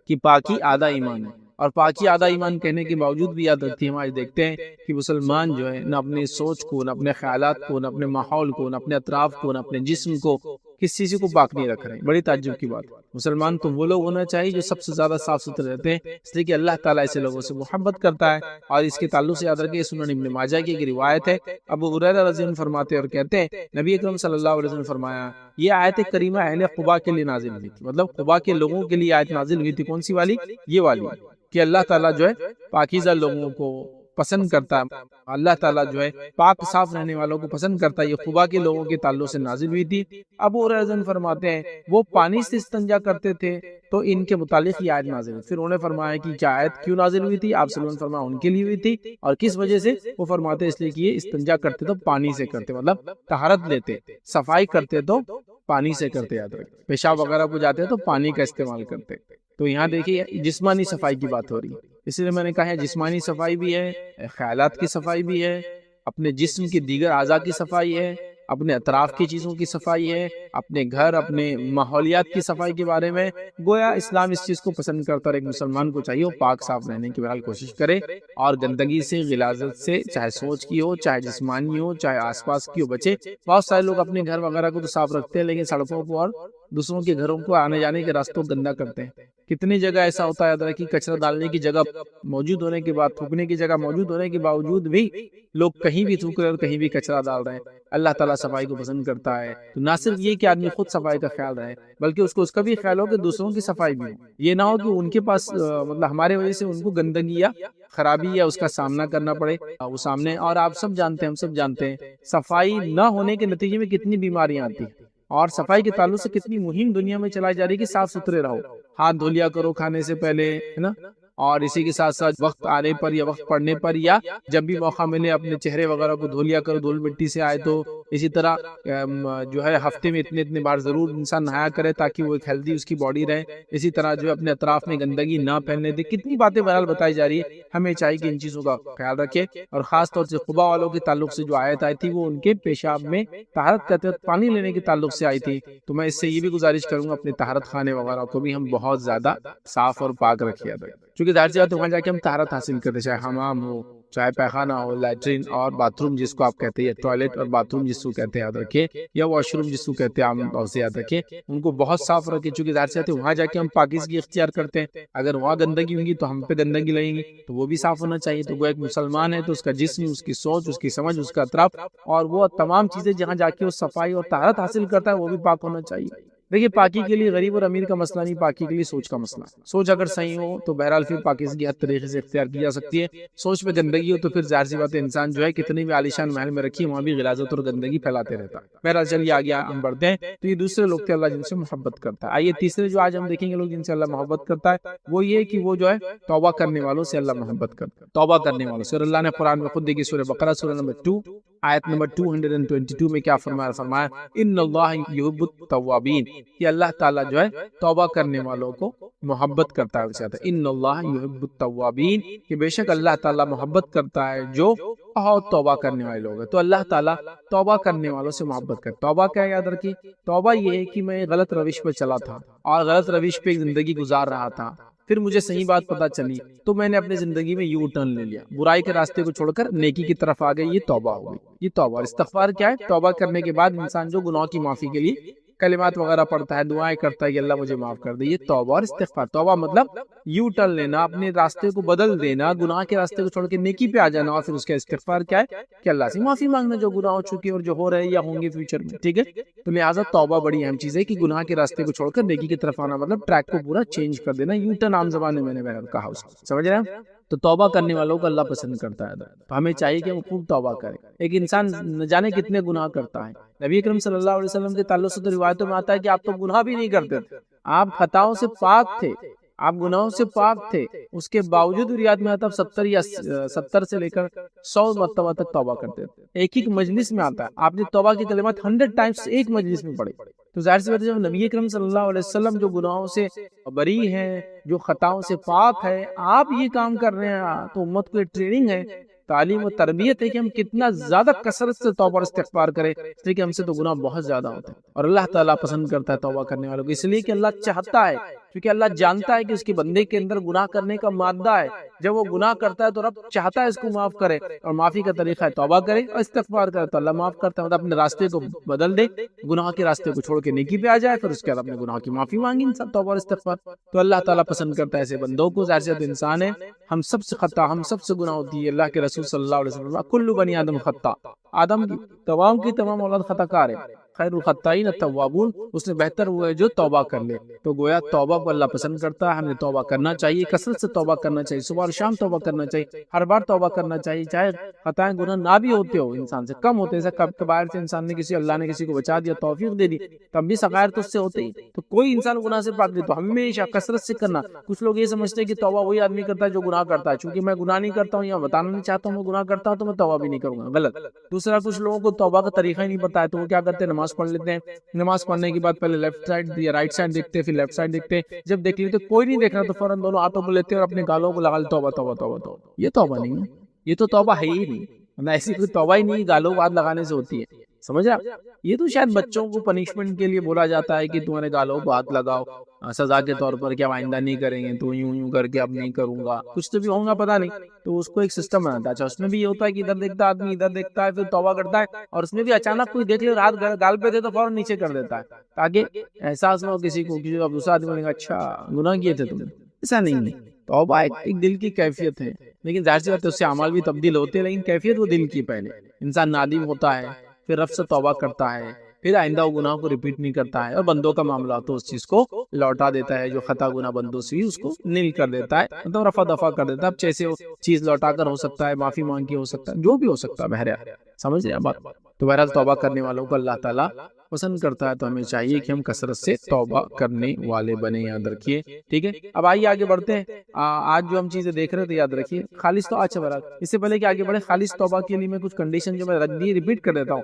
کہ پاکی آدھا ایمان ہے۔ اور پاکی آدھا ایمان کہنے کے باوجود بھی یاد رکھتی ہے، ہم آج دیکھتے ہیں کہ مسلمان جو ہے نہ اپنے سوچ کو، نہ اپنے خیالات کو، نہ اپنے ماحول کو، نہ اپنے اطراف کو، نہ اپنے جسم کو، کس چیز کو پاک نہیں رکھ رہے ہیں۔ بڑی تعجب کی بات۔ مسلمان تو وہ لوگ ہونا چاہیے جو سب سے زیادہ صاف ستھرے رہتے ہیں، اس لیے کہ اللہ تعالیٰ ایسے لوگوں سے محبت کرتا ہے۔ اور اس کے تعلق سے یاد رکھیں، سنن ابن ماجہ کی ایک روایت ہے، ابو ہریرہ رضی اللہ عنہ فرماتے ہیں اور کہتے ہیں نبی اکرم صلی اللہ علیہ وسلم نے فرمایا، یہ آیت کریمہ اہل قباء کے لیے نازل ہوئی تھی، مطلب قباء کے لوگوں کے لیے آیت نازل ہوئی تھی۔ کون سی والی؟ یہ والی، کہ اللہ تعالیٰ جو ہے پاکیزہ لوگوں کو پسند کرتا ہے، اللہ تعالیٰ جو ہے پاک صاف رہنے والوں کو پسند کرتا ہے۔ یہ قباء کے لوگوں کے تعلق سے نازل ہوئی تھی۔ ابو ہریرہ فرماتے ہیں وہ پانی سے استنجا کرتے تھے تو ان کے متعلق یہ آیت نازل ہوئی۔ پھر انہوں نے فرمایا کہ کیا آیت کیوں نازل ہوئی تھی؟ آپ صلی اللہ علیہ وسلم فرمایا ان کے لیے ہوئی تھی، اور کس وجہ سے؟ وہ فرماتے اس لیے کہ یہ استنجا کرتے تو پانی سے کرتے، مطلب طہارت لیتے، صفائی کرتے تو پانی سے کرتے، یاد رکھیں، پیشاب وغیرہ کو جاتے تو پانی کا استعمال کرتے۔ تو یہاں دیکھیے جسمانی صفائی کی بات ہو رہی ہے، اس لیے میں نے کہا ہے جسمانی صفائی بھی ہے، خیالات کی صفائی بھی ہے، اپنے جسم کے دیگر اعضاء کی صفائی ہے، اپنے اطراف کی چیزوں کی صفائی ہے، اپنے گھر، اپنے ماحولیات کی صفائی کے بارے میں گویا اسلام اس چیز کو پسند کرتا ہے۔ ایک مسلمان کو چاہیے وہ پاک صاف رہنے کی بہرحال کوشش کرے، اور گندگی سے، غلاظت سے، چاہے سوچ کی ہو، چاہے جسمانی ہو، چاہے آس پاس کی ہو، بچے۔ بہت سارے لوگ اپنے گھر وغیرہ کو تو صاف رکھتے ہیں، لیکن سڑکوں کو اور دوسروں کے گھروں کو آنے جانے کے راستوں کو گندا کرتے ہیں۔ کتنی جگہ ایسا ہوتا ہے یاد رکھیے، کچرا ڈالنے کی جگہ موجود ہونے کے بعد، تھوکنے کی جگہ موجود ہونے کے باوجود بھی لوگ کہیں بھی تھوک رہے اور کہیں بھی کچرا ڈال رہے ہیں۔ اللہ تعالیٰ صفائی کو پسند کرتا ہے، تو نہ صرف یہ کہ آدمی خود صفائی کا خیال رہے، بلکہ اس کا بھی خیال ہو کہ دوسروں کی صفائی بھی ہو۔ یہ نہ ہو کہ ان کے پاس مطلب ہمارے وجہ سے ان کو گندگی یا خرابی یا اس کا سامنا کرنا پڑے وہ سامنے۔ اور آپ سب جانتے ہیں، ہم سب جانتے ہیں، صفائی نہ ہونے کے نتیجے میں کتنی بیماریاں آتی ہیں، اور صفائی کے تعلق سے کتنی مہم دنیا میں چلائی جا رہی ہے کہ صاف ستھرے رہو، ہاتھ دھو لیا کرو کھانے سے پہلے، ہے نا، اور اسی کے ساتھ ساتھ وقت آنے پر یا وقت پڑنے پر یا جب بھی موقع ملے اپنے چہرے وغیرہ کو دھو لیا کرو، دھول مٹی سے آئے تو۔ اسی طرح جو ہے ہفتے میں اتنے بار ضرور انسان نہایا کرے تاکہ وہ ایک ہیلدی اس کی باڈی رہے۔ اسی طرح جو ہے اپنے اطراف میں گندگی نہ پھیلنے دے۔ کتنی باتیں بہرحال بتائی جا رہی ہے، ہمیں چاہیے کہ ان چیزوں کا خیال رکھے۔ اور خاص طور سے قباء والوں کے تعلق سے جو آیت آئی تھی وہ ان کے پیشاب میں طہارت کے تحت پانی لینے کے تعلق سے آئی تھی۔ تو میں اس سے یہ بھی گزارش کروں گا اپنے طہارت خانے وغیرہ کو بھی ہم بہت زیادہ صاف اور پاک رکھیے، کیونکہ ظاہر سی بات ہے وہاں جا کے ہم طہارت حاصل کرتے، چاہے حمام ہو، چاہے پیخانہ ہو، لیٹرین اور باتھ روم جس کو آپ کہتے ہیں، ٹوائلٹ اور باتھ روم جس کو کہتے ہیں یاد رکھیے، یا واش روم جس کو کہتے ہیں عام طور سے یاد رکھیے، ان کو بہت صاف رکھیں، چونکہ ظاہر سی بات ہے وہاں جا کے ہم پاکیزگی اختیار کرتے ہیں۔ اگر وہاں گندگی ہوگی تو ہم پہ گندگی لگیں گی، تو وہ بھی صاف ہونا چاہیے۔ تو وہ ایک مسلمان ہے تو اس کا جسم، اس کی سوچ، اس کی سمجھ، اس کا اطراف اور وہ تمام چیزیں جہاں جا کے وہ صفائی اور طہارت حاصل کرتا ہے وہ بھی پاک ہونا چاہیے۔ دیکھیے پاکی کے لیے غریب اور امیر کا مسئلہ نہیں، پاکی کے لیے سوچ کا مسئلہ۔ سوچ اگر صحیح ہو تو بہرحال پھر پاکیزگی ہر طریقے سے اختیار کی جا سکتی ہے۔ سوچ میں گندگی ہو تو پھر ظاہر سی بات ہے انسان جو ہے کتنی بھی عالیشان محل میں رکھی وہاں بھی غلاظت اور گندگی پھیلاتے رہتا ہے۔ بہرحال چلیے آگے ہم بڑھتے ہیں۔ تو یہ دوسرے لوگ تھے اللہ جن سے محبت کرتا ہے۔ آئیے تیسرے جو آج ہم دیکھیں گے لوگ جن سے اللہ محبت کرتا ہے وہ یہ کہ وہ جو ہے توبہ کرنے والوں سے اللہ محبت کرتا ہے۔ توبہ کرنے والوں سے، اور اللہ نے قرآن میں خود دیکھی سورہ بقرہ سورہ نمبر 2 آیت نمبر 222 میں کیا فرمایا، ان اللہ یحب التوابین، کہ اللہ تعالیٰ جو ہے توبہ کرنے والوں کو محبت کرتا ہے۔ ان اللہ یحب التوابین، کہ بے شک اللہ تعالیٰ محبت کرتا ہے جو بہت توبہ کرنے والے لوگ ہیں۔ تو اللہ تعالیٰ توبہ کرنے والوں سے محبت کرتا ہے۔ توبہ کیا یاد رکھیے، توبہ یہ ہے کہ میں غلط روش پہ چلا تھا اور غلط روش پہ زندگی گزار رہا تھا، پھر مجھے صحیح بات پتہ چلی تو میں نے اپنی زندگی میں یو ٹرن لے لیا، برائی کے راستے کو چھوڑ کر نیکی کی طرف آ گئی، یہ توبہ ہو گئی۔ یہ توبہ اور استغفار کیا ہے؟ توبہ کرنے کے بعد انسان جو گناہ کی معافی کے لیے کلمات وغیرہ پڑھتا ہے، دعائیں کرتا ہے کہ اللہ مجھے معاف کر دے، یہ توبہ اور استغفار۔ توبہ مطلب یو ٹرن لینا، اپنے راستے کو بدل دینا، گناہ کے راستے کو چھوڑ کے نیکی پہ آ جانا، اور پھر اس کا استغفار کیا ہے کہ اللہ سے معافی مانگنا جو گناہ ہو چکے اور جو ہو رہے یا ہوں گے فیوچر میں، ٹھیک ہے۔ تو لہٰذا توبہ بڑی اہم چیز ہے کہ گناہ کے راستے کو چھوڑ کر نیکی کی طرف آنا، مطلب ٹریک کو پورا چینج کر دینا، یو ٹرن عام زبان میں نے کہا اس کو، سمجھ رہے ہیں؟ تو توبہ کرنے والوں کو اللہ پسند کرتا ہے، تو ہمیں چاہیے کہ ہم خوب توبہ کریں۔ ایک انسان نہ جانے کتنے گناہ کرتا ہے، نبی اکرم صلی اللہ علیہ وسلم کے تعلق سے تو روایتوں میں آتا ہے کہ آپ تو گناہ بھی نہیں کرتے تھے، آپ خطاؤں سے پاک تھے، آپ گناہوں سے پاک تھے، اس کے باوجود ریاض میں آتا 70 سے لے کر 100 مرتبہ تک توبہ کرتے تھے، ایک ہی مجلس میں آتا ہے، آپ نے توبہ کے کلمات 100 ٹائمز ایک مجلس میں پڑھے۔ تو ظاہر سی بات ہے جب نبی اکرم صلی اللہ علیہ وسلم جو گناہوں سے بری ہیں، جو خطاؤں سے پاک ہے، آپ یہ کام کر رہے ہیں، تو امت کو یہ ٹریننگ ہے، تعلیم و تربیت ہے کہ ہم کتنا زیادہ کثرت سے توبہ اور استغفار کریں، اس لیے کہ ہم سے تو گناہ بہت زیادہ ہوتے ہیں، اور اللہ تعالیٰ پسند کرتا ہے توبہ کرنے والوں کو، اس لیے کہ اللہ چاہتا ہے، کیونکہ اللہ جانتا ہے کہ اس کے بندے کے اندر گناہ کرنے کا مادہ ہے، جب وہ گناہ کرتا ہے تو رب چاہتا ہے اس کو معاف کرے، اور معافی کا طریقہ ہے توبہ کرے اور استغفار کرے، تو اللہ معاف کرتا ہے، مطلب اپنے راستے کو بدل دے، گناہ کے راستے کو چھوڑ کے نیکی پہ آ جائے، پھر اس کے بعد اپنے گناہ کی معافی مانگی انسان، توبہ اور استغفار، تو اللہ تعالیٰ پسند کرتا ہے ایسے بندوں کو۔ ظاہر سی بات انسان ہے، ہم سب سے خطا، ہم سب سے گناہ ہوتی ہے، اللہ کے رسول صلی اللہ علیہ وسلم کل بنی آدم خطا، آدم کی تمام اولاد خطا کار ہے، خیر الخطائین التوابون، اس نے بہتر وہ ہے جو توبہ کر لے، تو گویا توبہ کو اللہ پسند کرتا ہے، ہمیں توبہ کرنا چاہیے، کثرت سے توبہ کرنا چاہیے، صبح اور شام توبہ کرنا چاہیے، ہر بار توبہ کرنا چاہیے، چاہے خطائیں گناہ نہ بھی ہوتے ہو، انسان سے کم ہوتے ہیں، جیسے کبائر سے انسان نے اللہ نے کسی کو بچا دیا، توفیق دے دی، تب بھی صغائر تو اس سے ہوتے ہی، تو کوئی انسان گناہ سے پاک نہیں، تو ہمیشہ کثرت سے کرنا۔ کچھ لوگ یہ سمجھتے ہیں کہ توبہ وہی آدمی کرتا ہے جو گناہ کرتا ہے، چونکہ میں گناہ نہیں کرتا ہوں یا بتانا نہیں چاہتا ہوں میں گناہ کرتا ہوں تو میں توبہ بھی نہیں کروں گا، غلط۔ دوسرا، کچھ لوگوں کو توبہ کا طریقہ ہی نہیں پتا ہے، تو وہ کیا کرتے ہیں، نماز پڑھ لیتے ہیں، نماز پڑھنے کے بعد پہلے لیفٹ سائڈ یا رائٹ سائڈ دیکھتے، پھر لیفٹ سائڈ دیکھتے، جب دیکھ لیتے کوئی نہیں دیکھ رہا تو فوراً دونوں ہاتھوں کو لیتے اور اپنے گالوں کو لگا لیتے، توبہ توبہ توبہ توبہ۔ یہ توبہ نہیں ہے، یہ تو توبہ ہے ہی نہیں، ایسی کوئی توبہ ہی نہیں گالوں کو ہاتھ لگانے سے ہوتی ہے، سمجھ رہا؟ یہ تو شاید بچوں کو پنشمنٹ کے لیے بولا جاتا ہے کہ تمہارے گالوں کو ہاتھ لگاؤ سزا کے طور پر، کہ ہم آئندہ نہیں کریں گے، تو یوں کر کے اب نہیں کروں گا، کچھ تو بھی ہوگا پتہ نہیں، تو اس کو ایک سسٹم بناتا ہے۔ اچھا، اس میں بھی یہ ہوتا ہے کہ ادھر دیکھتا ہے آدمی، ادھر دیکھتا ہے، پھر توبہ کرتا ہے، اور اس میں بھی اچانک کوئی دیکھ لے ہاتھ گال پہ دے تو فوراً نیچے کر دیتا ہے، تاکہ احساس نہ ہو کسی کو، کسی کو دوسرا آدمی کہا اچھا گناہ کیے تھے تم نے، ایسا نہیں ہے۔ توبہ ایک دل کی کیفیت ہے، لیکن ظاہر سی بات ہے اس سے اعمال بھی تبدیل ہوتے ہیں، لیکن کیفیت وہ دل کی پہلے انسان نادم ہوتا ہے، پھر رب سے توبہ کرتا ہے، پھر آئندہ وہ گناہ کو ریپیٹ نہیں کرتا ہے، اور بندوں کا معاملہ تو اس چیز کو لوٹا دیتا ہے، جو خطا گناہ بندوں سے اس کو نیل کر دیتا ہے، مطلب رفع دفع کر دیتا ہے، اب جیسے وہ چیز لوٹا کر ہو سکتا ہے، معافی مانگ کے ہو سکتا ہے، جو بھی ہو سکتا ہے، بہرحال سمجھ رہے ہیں بات۔ تو بہرحال توبہ کرنے والوں کو اللہ تعالیٰ پسند کرتا ہے، تو ہمیں چاہیے کہ ہم کثرت سے توبہ کرنے والے بنے، یاد رکھیے، ٹھیک ہے۔ اب آئیے آگے بڑھتے ہیں، آج جو ہم چیزیں دیکھ رہے تھے یاد رکھیے، خالص تو اچھا برا، اس سے پہلے کہ آگے بڑھے، خالص توبہ کے لیے میں کچھ کنڈیشن جو میں ریپیٹ کر دیتا ہوں،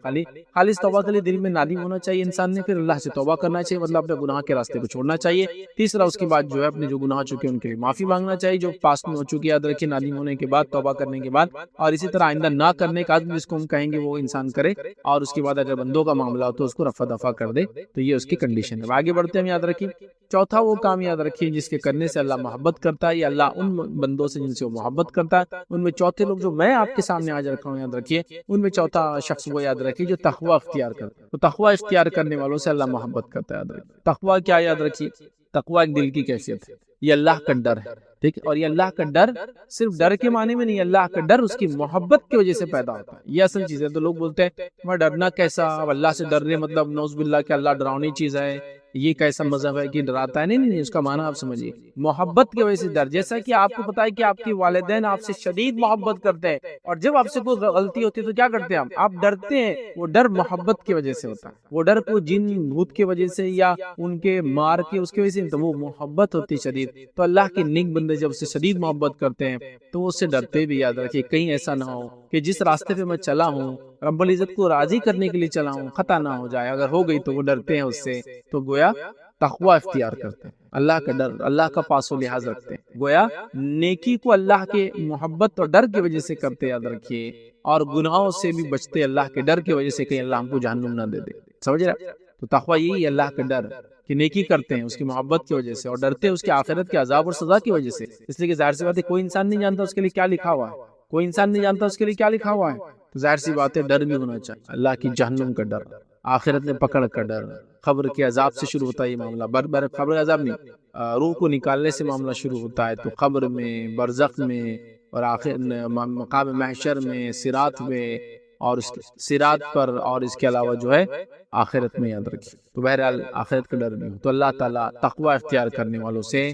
خالص توبہ کے لیے دل میں نادم ہونا چاہیے انسان نے، پھر اللہ سے توبہ کرنا چاہیے، مطلب اپنے گناہ کے راستے کو چھوڑنا چاہیے، تیسرا اس کے بعد جو ہے اپنے جو گناہ چکے ان کے لیے معافی مانگنا چاہیے، جو پاس میں ہو چکی، یاد رکھیے، نادم ہونے کے بعد، توبہ کرنے کے بعد، اور اسی طرح آئندہ نہ کرنے کا عزم جس کو ہم کہیں گے وہ انسان کرے، اور اس کے بعد اگر بندوں کا معاملہ ہو تو اس کو رفع دفع کر دے، تو یہ اس کی کنڈیشن ہے۔ آگے بڑھتے ہیں، ہم یاد رکھیں چوتھا وہ کام یاد رکھیے جس کے کرنے سے اللہ محبت کرتا ہے، یا اللہ ان بندوں سے جن سے وہ محبت کرتا ہے، ان میں چوتھے لوگ جو میں آپ کے سامنے آج رکھا ہوں، یاد رکھیے، ان میں چوتھا شخص وہ یاد رکھیے جو تقوی اختیار کرتا ہے، تو تقوی اختیار کرنے والوں سے اللہ محبت کرتا ہے، یاد رکھیے۔ تقوی کیا، یاد رکھیے، تقوی ایک دل کی کیفیت ہے، یہ اللہ کا ڈر ہے، ٹھیک ہے، اور یہ اللہ کا ڈر صرف ڈر کے معنی میں نہیں، اللہ کا ڈر اس کی محبت کی وجہ سے پیدا ہوتا ہے، یہ اصل چیز ہے۔ تو لوگ بولتے ہیں میں ڈرنا کیسا، اب اللہ سے ڈرنے مطلب نعوذ باللہ کہ اللہ ڈراؤنی چیز ہے، یہ کیسا مذہب ہے کہ ڈراتا ہے، نہیں، اس کا معنی آپ سمجھیے، محبت کی وجہ سے ڈر، جیسا کہ آپ کو پتا ہے کہ آپ کے والدین آپ سے شدید محبت کرتے ہیں، اور جب آپ سے کوئی غلطی ہوتی ہے تو کیا کرتے ہیں آپ ڈرتے ہیں، وہ ڈر محبت کی وجہ سے ہوتا ہے، وہ ڈر کو جن بھوت کی وجہ سے یا ان کے مار کے اس کی وجہ سے، تو وہ محبت ہوتی شدید۔ تو اللہ کے نیک بندے جب اس سے شدید محبت کرتے ہیں تو وہ اس سے ڈرتے بھی، یاد رکھیے، کہیں ایسا نہ ہو کہ جس راستے پہ میں چلا ہوں رب العزت کو راضی کرنے کے لیے چلا ہوں، خطا نہ ہو جائے، اگر ہو گئی تو وہ ڈرتے ہیں اس سے، تو گویا تقوی اختیار کرتے ہیں، اللہ کا ڈر، اللہ کا پاس و لحاظ رکھتے ہیں، گویا نیکی کو اللہ کے محبت اور ڈر کی وجہ سے کرتے، یاد رکھیے، اور گناہوں سے بھی بچتے اللہ کے ڈر کی وجہ سے، کہیں اللہ ہم کو جہنم نہ دے دے، سمجھ رہے؟ تو تقوی یہی ہے، اللہ کا ڈر، کہ نیکی کرتے ہیں اس کی محبت کی وجہ سے، اور ڈرتے ہیں اس کے آخرت کے عذاب اور سزا کی وجہ سے، اس لیے کہ ظاہر سی بات ہے کوئی انسان نہیں جانتا اس کے لیے کیا لکھا ہوا ہے، کوئی انسان نہیں جانتا اس کے لیے کیا لکھا ہوا ہے، تو ظاہر سی بات ہے ڈر بھی ہونا چاہیے، اللہ کی جہنم کا ڈر، آخرت میں پکڑ کا ڈر، قبر کے عذاب سے شروع ہوتا ہے یہ معاملہ، قبر عذاب نہیں، روح کو نکالنے سے معاملہ شروع ہوتا ہے، تو قبر میں، برزخ میں، اور آخر مقام محشر میں، صراط میں، اور اس صراط پر، اور اس کے علاوہ جو ہے آخرت میں، یاد رکھیے۔ تو بہرحال آخرت کا ڈر بھی ہو تو اللہ تعالیٰ تقوی اختیار کرنے والوں سے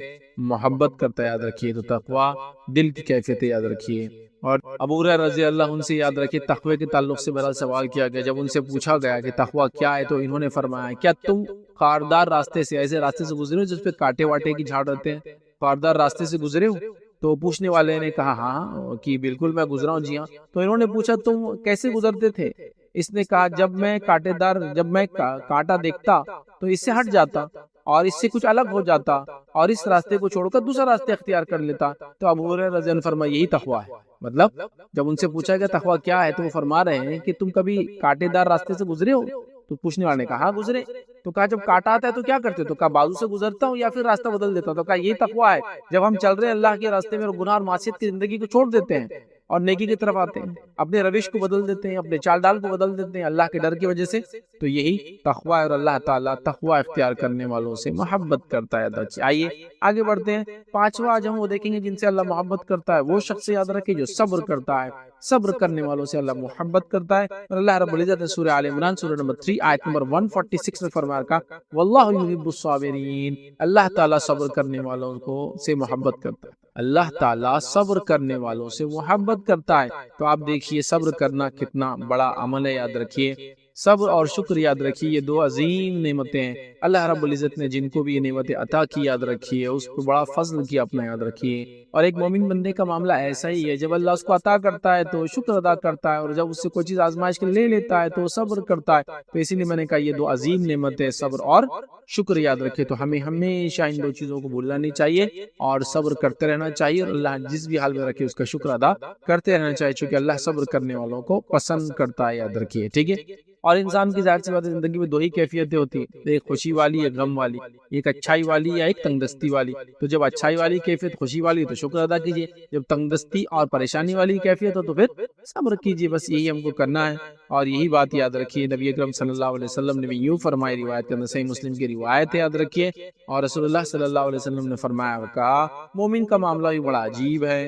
محبت کرتا ہے، یاد رکھیے۔ تو تقوی دل کی کیفیت ہے، یاد رکھیے۔ اور ابو ہریرہ رضی اللہ عنہ سے یاد رکھیے تقوی کے تعلق سے بہرحال سوال کیا گیا، جب ان سے پوچھا گیا کہ تقوی کیا ہے، تو انہوں نے فرمایا کیا تم خاردار راستے سے، ایسے راستے سے گزرے جس پہ کانٹے واٹے کی جھاڑ رہتے ہیں، خاردار راستے سے گزرے ہو؟ تو پوچھنے والے نے کہا ہاں کہ بالکل میں گزرا ہوں جی ہاں۔ تو انہوں نے پوچھا تم کیسے گزرتے تھے؟ اس نے کہا جب میں کانٹا دیکھتا تو اس سے ہٹ جاتا اور اس سے کچھ الگ ہو جاتا اور اس راستے کو چھوڑ کر دوسرا راستے اختیار کر لیتا۔ تو ابو ہریرہ رضی اللہ عنہ فرمایا یہی تقویٰ ہے۔ مطلب جب ان سے پوچھا گیا تقویٰ کیا ہے تو وہ فرما رہے ہیں کہ تم کبھی کانٹے دار راستے سے گزرے ہو؟ تو پوچھنے والے نے کہا ہاں گزرے۔ تو کہا جب کانٹا آتا ہے تو کیا کرتے؟ تو کہا بازو سے گزرتا ہوں یا پھر راستہ بدل دیتا ہوں۔ تو کہا یہ تقویٰ ہے، جب ہم چل رہے ہیں اللہ کے راستے میں اور گناہ اور معصیت کی زندگی کو چھوڑ دیتے ہیں اور نیکی کی طرف آتے ہیں، اپنے روش کو بدل دیتے ہیں، اپنے چال ڈال کو بدل دیتے ہیں اللہ کے ڈر کی وجہ سے، تو یہی تقویٰ ہے۔ اور اللہ تعالیٰ تقویٰ اختیار کرنے والوں سے محبت کرتا ہے۔ آئیے آگے بڑھتے ہیں۔ پانچواں آج ہم وہ دیکھیں گے جن سے اللہ محبت کرتا ہے، وہ شخص یاد رکھے جو صبر کرتا ہے۔ صبر کرنے والوں سے اللہ محبت کرتا ہے۔ اور اللہ رب العزت نے سورہ آل عمران سورہ نمبر 3 آیت نمبر 146 میں فرمایا کہ واللہ یحب الصابرین، اللہ تعالیٰ صبر کرنے والوں کو سے محبت کرتا ہے۔ اللہ تعالیٰ صبر کرنے والوں سے محبت کرتا ہے۔ تو آپ دیکھیے صبر کرنا کتنا بڑا عمل ہے، یاد رکھیے صبر اور شکر یاد رکھیے یہ دو عظیم نعمتیں ہیں۔ اللہ رب العزت نے جن کو بھی یہ نعمتیں عطا کی یاد رکھیے، اس کو بڑا فضل کیا اپنا یاد رکھیے۔ اور ایک مومن بندے کا معاملہ ایسا ہی ہے، جب اللہ اس کو عطا کرتا ہے تو شکر ادا کرتا ہے، اور جب اس سے کوئی چیز آزمائش کے لے لیتا ہے تو صبر کرتا ہے۔ تو اسی لیے میں نے کہا یہ دو عظیم نعمتیں صبر اور شکر یاد رکھے۔ تو ہمیں ہمیشہ ان دو چیزوں کو بھولنا نہیں چاہیے اور صبر کرتے رہنا چاہیے، اور اللہ جس بھی حال میں رکھے اس کا شکر ادا کرتے رہنا چاہیے، چونکہ اللہ صبر کرنے والوں کو پسند کرتا ہے، یاد رکھیے، ٹھیک ہے۔ اور انسان کی ظاہر سی بات ہے زندگی میں دو ہی کیفیتیں ہوتی ہیں، ایک خوشی والی، ایک غم والی، ایک اچھائی والی یا ایک تنگ دستی والی۔ تو جب اچھائی والی کیفیت خوشی والی تو شکر ادا کیجیے، جب تنگ دستی اور پریشانی والی کیفیت ہو تو پھر صبر کیجیے، بس یہی ہم کو کرنا ہے۔ اور یہی بات یاد رکھیے نبی اکرم صلی اللہ علیہ وسلم نے بھی یوں فرمائی، روایت کے اندر صحیح مسلم کی روایت ہے، یاد رکھیے۔ اور رسول اللہ صلی اللہ علیہ وسلم نے فرمایا کہا مومن کا معاملہ بھی بڑا عجیب ہے،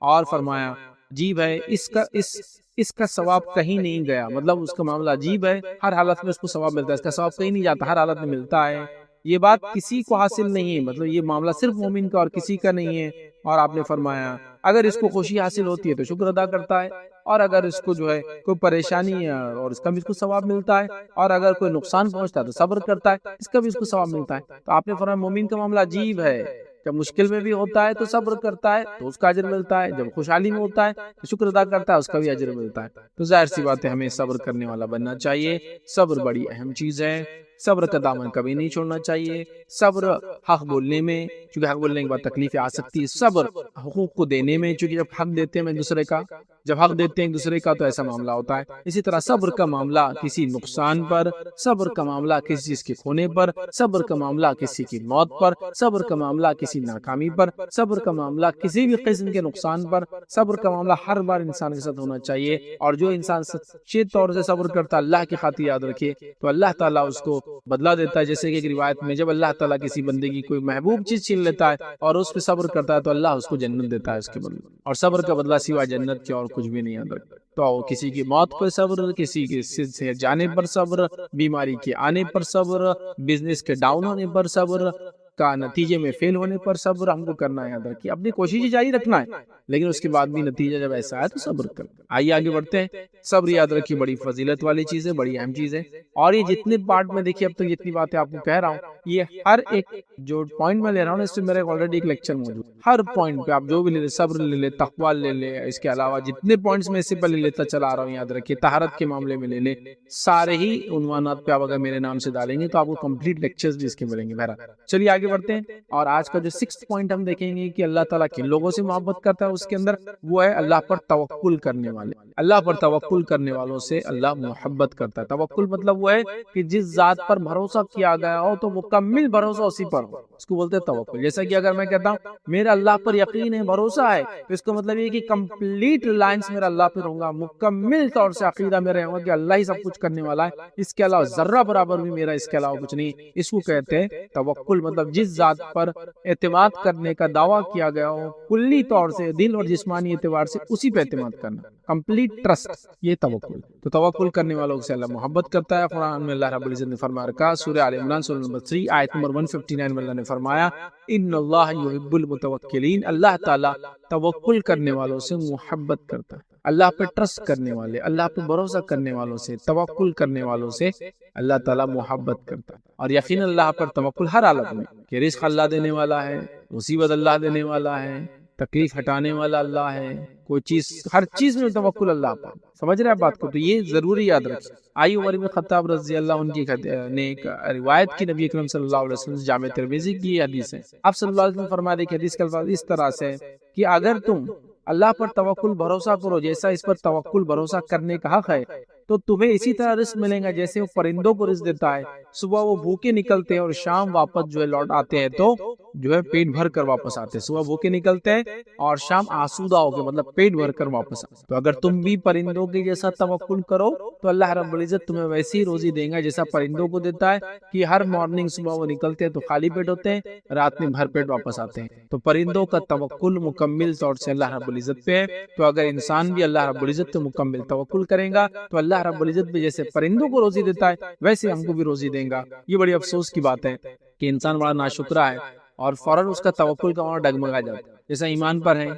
اور فرمایا عجیب ہے اس کا ثواب کہیں نہیں گیا، مطلب اس کا معاملہ عجیب ہے، ہر حالت میں اس کو ثواب ملتا ہے، اس کا ثواب کہیں نہیں جاتا، ہر حالت میں ملتا ہے۔ یہ بات کسی کو حاصل نہیں ہے، مطلب یہ معاملہ صرف مومن کا اور کسی کا نہیں ہے۔ اور آپ نے فرمایا اگر اس کو خوشی حاصل ہوتی ہے تو شکر ادا کرتا ہے، اور اگر اس کو جو ہے کوئی پریشانی ہے اور اس کا بھی اس کو ثواب ملتا ہے، اور اگر کوئی نقصان پہنچتا ہے تو صبر کرتا ہے، اس کا بھی اس کو ثواب ملتا ہے۔ تو آپ نے فرمایا مومن کا معاملہ عجیب ہے، جب مشکل میں بھی ہوتا ہے تو صبر کرتا ہے تو اس کا اجر ملتا ہے، جب خوشحالی میں ہوتا ہے تو شکر ادا کرتا ہے، اس کا بھی اجر ملتا ہے۔ تو ظاہر سی بات ہے ہمیں صبر کرنے والا بننا چاہیے۔ صبر بڑی اہم چیز ہے، صبر کا دامن کبھی نہیں چھوڑنا چاہیے۔ صبر حق بولنے میں، چونکہ حق بولنے کے بعد تکلیفیں آ سکتی ہے، صبر حقوق کو دینے میں، چونکہ جب حق دیتے ہیں ایک دوسرے کا، جب حق دیتے ہیں ایک دوسرے کا تو ایسا معاملہ ہوتا ہے۔ اسی طرح صبر کا معاملہ کسی نقصان پر، صبر کا معاملہ کسی چیز کے کھونے پر، صبر کا معاملہ کسی کی موت پر، صبر کا معاملہ کسی ناکامی پر، صبر کا معاملہ کسی بھی قسم کے نقصان پر، صبر کا معاملہ ہر بار انسان کے ساتھ ہونا چاہیے۔ اور جو انسان سچے طور سے صبر کرتا ہے اللہ کی خاطر، یاد رکھیے، تو اللہ تعالیٰ اس کو بدلہ دیتا ہے۔ جیسے کہ ایک روایت میں جب اللہ تعالیٰ کسی بندے کی کوئی محبوب چیز چھین لیتا ہے اور اس پہ صبر کرتا ہے تو اللہ اس کو جنت دیتا ہے اس کے بدلے، اور صبر کا بدلہ سوائے جنت کے اور کچھ بھی نہیں یاد رکھتا۔ تو کسی کی موت پر صبر، کسی کے سے جانے پر صبر، بیماری کے آنے پر صبر، بزنس کے ڈاؤن ہونے پر صبر، کا نتیجے میں فیل ہونے پر صبر ہم کو کرنا ہے، یاد رکھیے اپنی کوشش جاری رکھنا ہے، لیکن اس کے بعد بھی نتیجہ جب ایسا ہے تو صبر کرنا۔ آئیے آگے بڑھتے ہیں۔ صبر یاد رکھیے بڑی فضیلت والی چیز ہے، بڑی اہم چیز ہے، اور یہ جتنے پارٹ میں دیکھیے اب تک جتنی باتیں آپ کو کہہ رہا ہوں، یہ ہر ایک جو پوائنٹ میں لے رہا ہوں اس سے میرے آلریڈی ایک لیکچر موجود ہے، ہر پوائنٹ پہ آپ جو بھی لے لیں، صبر لے لیں، تقویٰ لے لیں، اس کے علاوہ جتنے پوائنٹس میں اس سے پہلے لیتا چلا رہا ہوں یاد رکھیے، طہارت کے معاملے میں لے لیں، سارے ہی عنوانات پہ آپ اگر میرے نام سے ڈالیں گے تو آپ کو کمپلیٹ لیکچرز بھی اس کے ملیں گے۔ بہرحال چلیے آگے بڑھتے ہیں، اور آج کا جو 6 پوائنٹ ہم دیکھیں گے کہ اللہ تعالیٰ کن لوگوں سے محبت کرتا ہے، اس کے اندر وہ ہے اللہ پر توکل کرنے والے۔ اللہ پر توکل کرنے والوں سے اللہ محبت کرتا ہے۔ توکل مطلب وہ ہے کہ جس ذات پر بھروسہ کیا گیا ہو تو مکمل بھروسہ اسی پر ہو، اس کو بولتے ہیں توکل۔ جیسا کہ اگر میں کہتا ہوں میرا اللہ پر یقین ہے، بھروسہ ہے، تو اس کا مطلب یہ کہ کمپلیٹ ریلائنس میرا اللہ پہ رہوں گا، مکمل طور سے عقیدہ میں رہوں گا کہ اللہ ہی سب کچھ کرنے والا ہے، اس کے علاوہ ذرہ برابر بھی میرا اس کے علاوہ کچھ نہیں۔ اس کو کہتے ہیں توکل، مطلب جس ذات پر اعتماد کرنے کا دعویٰ کیا گیا ہو کلی طور سے، دل اور جسمانی اعتبار سے، اسی پہ اعتماد کرنا، کمپلیٹ ٹرسٹ، یہ توکل۔ تو توکل کرنے والوں سے اللہ محبت کرتا ہے۔ قرآن میں اللہ رب العزت نے فرما رکھا، سورہ آل عمران سورہ نمبر 3 آیت نمبر 159 میں اللہ نے فرمایا ان اللہ یحب المتوکلین، اللہ تعالیٰ توکل کرنے والوں سے محبت کرتا ہے۔ اللہ پہ ٹرسٹ کرنے والے، اللہ پہ بھروسہ کرنے والوں سے، توکل کرنے والوں سے اللہ تعالیٰ محبت کرتا ہے۔ اور یقین اللہ پر توکل ہر حالت میں، کہ رزق اللہ دینے والا ہے، مصیبت اللہ دینے والا ہے، تکلیف ہٹانے والا اللہ ہے، کوئی چیز ہر چیز میں توکل اللہ پر. سمجھ رہے ہیں بات کو؟ تو یہ ضروری یاد رکھیں. آئی عمر بن خطاب رضی اللہ عنہ نے ایک روایت کی نبی اکرم صلی اللہ علیہ وسلم سے، جامع ترمذی کی یہ حدیث ہے. آپ صلی اللہ علیہ وسلم فرماتے کہ حدیث کا الفاظ اس طرح سے کہ اگر تم اللہ پر توکل بھروسہ کرو جیسا اس پر توکل بھروسہ کرنے کا حق ہے، تو تمہیں اسی طرح رزق ملے گا جیسے وہ پرندوں کو رزق دیتا ہے. صبح وہ بھوکے نکلتے ہیں اور شام واپس جو ہے لوٹ آتے ہیں تو جو ہے پیٹ بھر کر واپس آتے ہیں. صبح بھوکے نکلتے ہیں اور شام آسودہ ہو کے مطلب پیٹ بھر کر واپس آتے. تو اگر تم بھی پرندوں کے جیسا توکل کرو تو اللہ رب العزت تمہیں ویسی روزی دے گا جیسا پرندوں کو دیتا ہے کہ ہر مارننگ صبح وہ نکلتے ہیں تو خالی پیٹ ہوتے ہیں، رات میں بھر پیٹ واپس آتے ہیں. تو پرندوں کا توکل مکمل طور سے اللہ رب العزت پہ ہے. تو اگر انسان بھی اللہ رب العزت پہ مکمل توکل کرے گا تو اللہ رب العزت بھی جیسے پرندوں کو روزی دیتا ہے ویسے ہم کو بھی روزی دیں گا. یہ بڑی افسوس کی بات ہے کہ انسان بڑا ناشکرا ہے اور فوراً اس کا توکل کا وہاں ڈگمگا جاتا ہے. جیسا ایمان پر ہے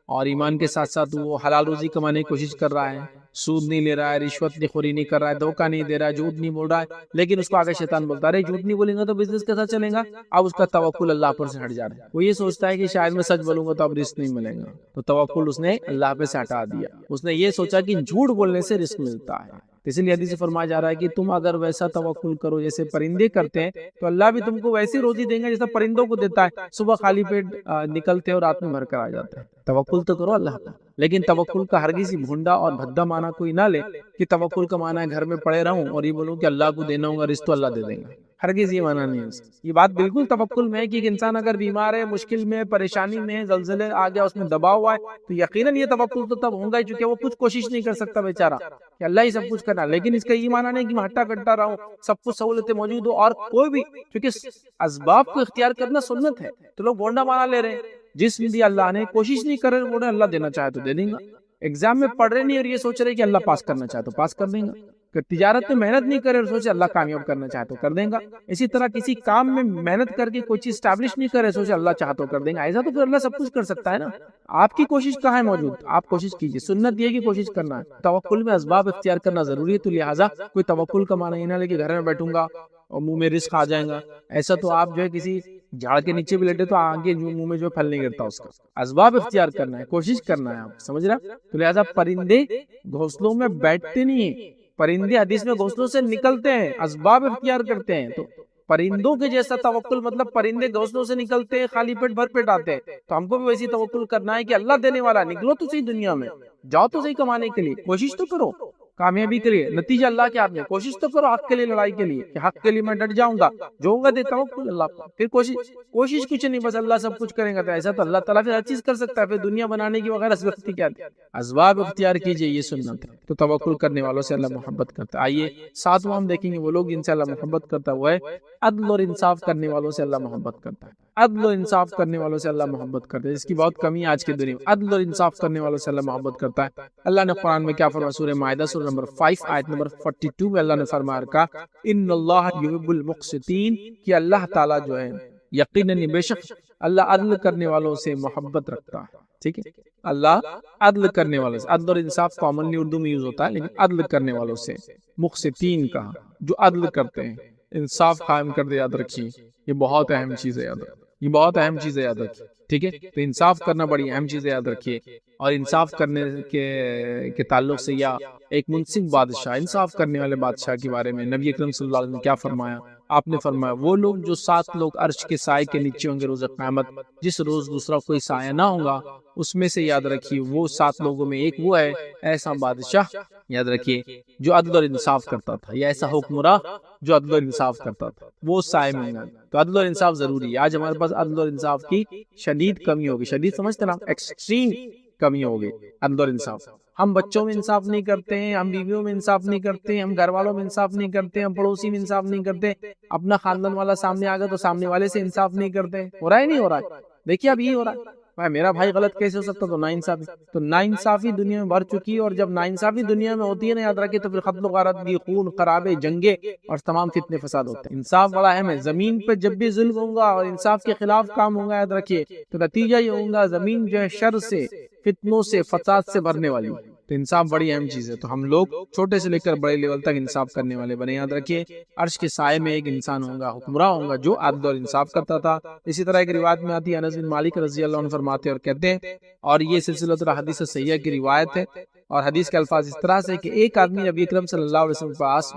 اور ایمان کے ساتھ ساتھ وہ حلال روزی کمانے کی کوشش کر رہا ہے، سود نہیں لے رہا ہے، رشوت خوری نہیں کر رہا ہے، دھوکہ نہیں دے رہا ہے، جھوٹ نہیں بول رہا ہے، لیکن اس کو آگے شیطان بولتا ہے جھوٹ نہیں بولیں گا تو بزنس کیسا چلے گا. اب اس کا توکل اللہ پر سے ہٹ جا رہا ہے. وہ یہ سوچتا ہے کہ شاید میں سچ بولوں گا تو اب رزق نہیں ملے گا، تو توکل اس نے اللہ پہ سے ہٹا دیا. اس نے یہ سوچا کہ جھوٹ بولنے سے رزق ملتا ہے. اس لیے حدیث سے فرمایا جا رہا ہے کہ تم اگر ویسا توکل کرو جیسے پرندے کرتے ہیں تو اللہ بھی تم کو ویسی روزی دیں گا جیسا پرندوں کو دیتا ہے. صبح خالی پیٹ نکلتے اور رات میں بھر کر آ جاتے ہیں. توکل تو کرو اللہ پر، لیکن توکل کا ہرگز ہی بھونڈا اور بھدا معنی کوئی نہ لے کہ توکل کا معنی ہے گھر میں پڑے رہوں اور یہ بولوں کہ اللہ کو دینا ہوگا رزق تو اللہ دے دیں گا. ہرگز یہ معنی نہیں ہے. یہ بات بالکل توکل میں ہے کہ ایک انسان اگر بیمار ہے، مشکل میں، پریشانی میں، زلزلے آ گیا، اس میں دباؤ ہوا ہے تو یقیناً یہ توکل تو تب ہوگا چونکہ وہ کچھ کوشش نہیں کر سکتا بیچارہ کہ اللہ ہی سب کچھ کرنا. لیکن اس کا یہ معنی نہیں کہ میں ہٹا کٹا رہا ہوں، سب کچھ سہولتیں موجود ہو اور کوئی بھی، کیونکہ اسباب کو اختیار کرنا سنت ہے. تو لوگ بونڈا معنی لے رہے ہیں. جس میں بھی اللہ نے کوشش نہیں کر رہے، اللہ دینا چاہے تو دے دیں گا. ایگزام میں پڑھ رہے نہیں اور یہ سوچ رہے کہ اللہ پاس کرنا چاہے تو پاس کر دیں گا. کہ تجارت میں محنت نہیں کرے اور سوچے اللہ کامیاب کرنا چاہے تو کر دیں گا. اسی طرح کسی کام میں محنت کر کے کوئی چیز اسٹیبلش نہیں کرے، سوچے اللہ چاہے تو کر دیں گا. ایسا تو پھر اللہ سب کچھ کر سکتا ہے نا. آپ کی کوشش کہاں ہے موجود؟ آپ کوشش کیجیے. سنت یہ کہ کوشش کرنا ہے. توکل میں اسباب اختیار کرنا ضروری ہے. تو لہٰذا کوئی توکل کا معنی یہ نہ لے کہ گھر میں بیٹھوں گا اور منہ میں رزق آ جائے گا. ایسا تو آپ جو ہے کسی جھاڑ کے نیچے بھی لیٹے تو آگے منہ میں جو پھل نہیں گرتا اس کا. اسباب اختیار کرنا ہے، کوشش کرنا ہے. آپ سمجھ رہے؟ تو لہٰذا پرندے گھونسلوں میں بیٹھتے نہیں ہیں، پرندے حدیث میں گھونسلوں سے نکلتے ہیں، اسباب اختیار کرتے ہیں. تو پرندوں کے جیسا توکل مطلب پرندے گھونسلوں سے نکلتے ہیں، خالی پیٹ بھر پیٹ آتے ہیں. تو ہم کو بھی ویسی توکل کرنا ہے کہ اللہ دینے والا. نکلو تو صحیح دنیا میں، جاؤ تو صحیح کمانے کے لیے، کوشش تو کرو کامیابی کے لیے. نتیجہ اللہ کے ہاتھ میں. کوشش تو کرو حق کے لیے، لڑائی کے لیے کہ حق کے لیے میں ڈٹ جاؤں گا، جو ہوگا دیتا ہوں اللہ کو. پھر کوشش کچھ نہیں، بس اللہ سب کچھ کریں گا. تو ایسا تو اللہ تعالیٰ پھر ہر چیز کر سکتا ہے. پھر دنیا بنانے کی وغیرہ ضرورت کیا ہے؟ اسباب اختیار کیجئے، یہ سنت ہے. تو توکل کرنے والوں سے اللہ محبت کرتا ہے. آئیے ساتواں ہم دیکھیں گے وہ لوگ جن سے اللہ محبت کرتا ہے وہ ہے عدل اور انصاف کرنے والوں سے اللہ محبت کرتا ہے. عدل و انصاف کرنے والوں سے اللہ محبت کرتا ہے. اس کی بہت کمی ہے آج کے دنیا میں. عدل اور انصاف کرنے والوں سے اللہ محبت کرتا ہے. اللہ نے قرآن میں کیا فرمایا؟ سورہ مائدہ سورہ نمبر 5 آیت نمبر 42 میں اللہ نے فرمایا رکھا ان اللہ یحب المقسطین، کہ اللہ تعالیٰ جو ہے یقیناً بے شک اللہ عدل کرنے والوں سے محبت رکھتا ہے. ٹھیک ہے، اللہ عدل کرنے والوں سے. عدل اور انصاف کامنلی اردو میں یوز ہوتا ہے، لیکن عدل کرنے والوں سے مقسطین کہا، جو عدل کرتے ہیں، انصاف قائم کر دے. یاد رکھیے یہ بہت اہم چیز ہے. یہ بہت اہم چیز ہے، یاد رکھیے. ٹھیک ہے، تو انصاف کرنا بڑی اہم چیز ہے، یاد رکھیے. اور انصاف کرنے کے تعلق سے یا ایک منصف بادشاہ، انصاف کرنے والے بادشاہ کے بارے میں نبی اکرم صلی اللہ علیہ وسلم نے کیا فرمایا؟ آپ نے فرمایا وہ لوگ جو 7 لوگ عرش کے سائے کے نیچے ہوں گے روز قیامت، جس روز دوسرا کوئی سایہ نہ ہوگا، اس میں سے یاد رکھیے وہ 7 لوگوں میں ایک وہ ہے ایسا بادشاہ، یاد رکھیے، جو عدل اور انصاف کرتا تھا، یا ایسا حکمراں جو عدل اور انصاف کرتا تھا، وہ سائے میں گا. تو عدل اور انصاف ضروری ہے. آج ہمارے پاس عدل اور انصاف کی شدید کمی ہوگی. شدید سمجھتے نا، ایکسٹریم کمی ہوگی عدل اور انصاف. ہم بچوں میں انصاف نہیں کرتے ہیں، ہم بیویوں میں انصاف نہیں کرتے ہیں، ہم گھر والوں میں انصاف نہیں کرتے، ہم پڑوسی میں انصاف نہیں کرتے، اپنا خاندان والا سامنے آ گیا تو سامنے والے سے انصاف نہیں کرتے. ہو رہا ہے نہیں ہو رہا ہے؟ دیکھیے اب یہ ہو رہا ہے. بھائی میرا بھائی غلط کیسے ہو سکتا؟ تو ناانصافی. تو ناانصافی دنیا میں بھر چکی ہے، اور جب ناانصافی دنیا میں ہوتی ہے نا، یاد رکھے، تو پھر قتل و غارت بھی، خون خرابے، جنگیں اور تمام فتنے فساد ہوتے ہیں. انصاف بڑا اہم ہے. زمین پہ جب بھی ظلم ہوگا اور انصاف کے خلاف کام ہوگا، یاد رکھیے، تو نتیجہ یہ ہوگا زمین جو ہے شر سے، فتنوں سے، فساد سے بھرنے والی. تو انصاف بڑی اہم چیز ہے. تو ہم لوگ چھوٹے سے لے کر بڑے لیول تک انصاف کرنے والے بنے. یاد رکھیے عرش کے سائے میں ایک انسان ہوگا، حکمراں ہوگا جو عدل اور انصاف کرتا تھا. اسی طرح ایک روایت میں آتی ہے، انس بن مالک رضی اللہ عنہ فرماتے اور کہتے ہیں، اور یہ سلسلۃ الحدیث صحیحہ کی روایت ہے، اور حدیث کے الفاظ اس طرح سے کہ ایک آدمی نبی اکرم صلی اللہ علیہ وسلم کے پاس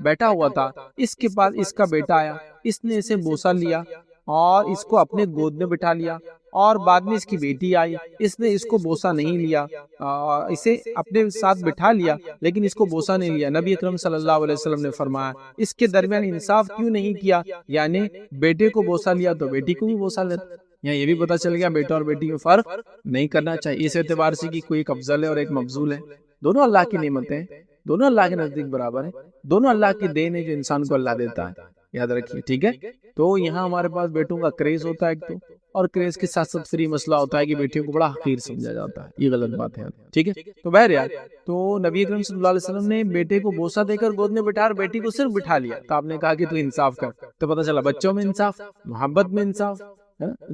بیٹھا ہوا تھا. اس کے پاس اس کا بیٹا آیا، اس نے اسے بوسہ لیا اور اس کو اپنے گود میں بٹھا لیا. اور بعد میں اس کی بیٹی آئی، اس نے اس کو بوسہ نہیں لیا، اسے اپنے ساتھ بٹھا لیا لیکن اس کو بوسہ نہیں لیا. نبی اکرم صلی اللہ علیہ وسلم نے فرمایا اس کے درمیان انصاف کیوں نہیں کیا؟ یعنی بیٹے کو بوسہ لیا تو بیٹی کو بھی بوسہ لیتا. یہاں یہ بھی پتہ چل گیا بیٹا اور بیٹی میں فرق نہیں کرنا چاہیے، اس اعتبار سے کہ کوئی ایک افضل ہے اور ایک مفضول ہے. دونوں اللہ کی نعمتیں ہیں، دونوں اللہ کے نزدیک برابر ہیں، دونوں اللہ کی دین ہے جو انسان کو اللہ دیتا ہے. یاد رکھیے، ٹھیک ہے. تو یہاں ہمارے پاس بیٹوں کا کریز ہوتا ہے ایک تو، اور کریز کے ساتھ ساتھ فری مسئلہ ہوتا ہے کہ بیٹیوں کو بڑا حقیر سمجھا جاتا ہے. یہ غلط بات ہے، ٹھیک ہے. تو بہرحال تو نبی اکرم صلی اللہ علیہ وسلم نے بیٹے کو بوسہ دے کر گود میں بٹھا اور بیٹی کو صرف بٹھا لیا. تو آپ نے کہا کہ تو انصاف کر. تو پتہ چلا بچوں میں انصاف، محبت میں انصاف،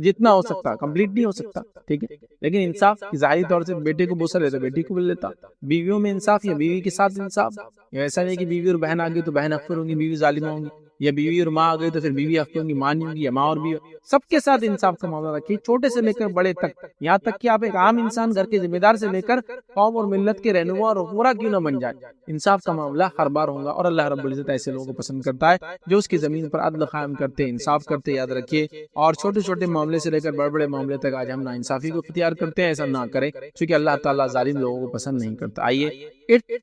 جتنا ہو سکتا، کمپلیٹ نہیں ہو سکتا، ٹھیک ہے، لیکن انصاف ظاہری طور سے بیٹے کو بوسہ لیتا بیٹی کو بھی لیتا. بیویوں میں انصاف یا بیوی کے ساتھ انصاف، ایسا نہیں کہ بیوی اور بہن آ گئی تو بہن اکثر ہوں گی، بیوی ظالمہ ہوں گی، یا بیوی اور ماں آ گئی تو پھر بیوی اکثر ہوں گی، ماں نہیں ہوگی، یا ماں اور بیوی. سب کے ساتھ انصاف کا معاملہ رکھیے، چھوٹے سے لے کر بڑے تک، یہاں تک کہ آپ ایک عام انسان گھر کے ذمہ دار سے لے کر قوم اور ملت کے رہنما اور حکمراں کیوں نہ بن جائے، انصاف کا معاملہ ہر بار ہوگا. اور اللہ رب العزت ایسے لوگوں کو پسند کرتا ہے جو اس کی زمین پر عدل قائم کرتے، انصاف کرتے. یاد رکھیے، اور چھوٹے چھوٹے معاملے سے لے کر بڑے بڑے معاملے تک آج ہم ناانصافی کو اختیار کرتے ہیں. ایسا نہ کریں کیونکہ اللہ تعالیٰ ظالم لوگوں کو پسند نہیں کرتا. آئیے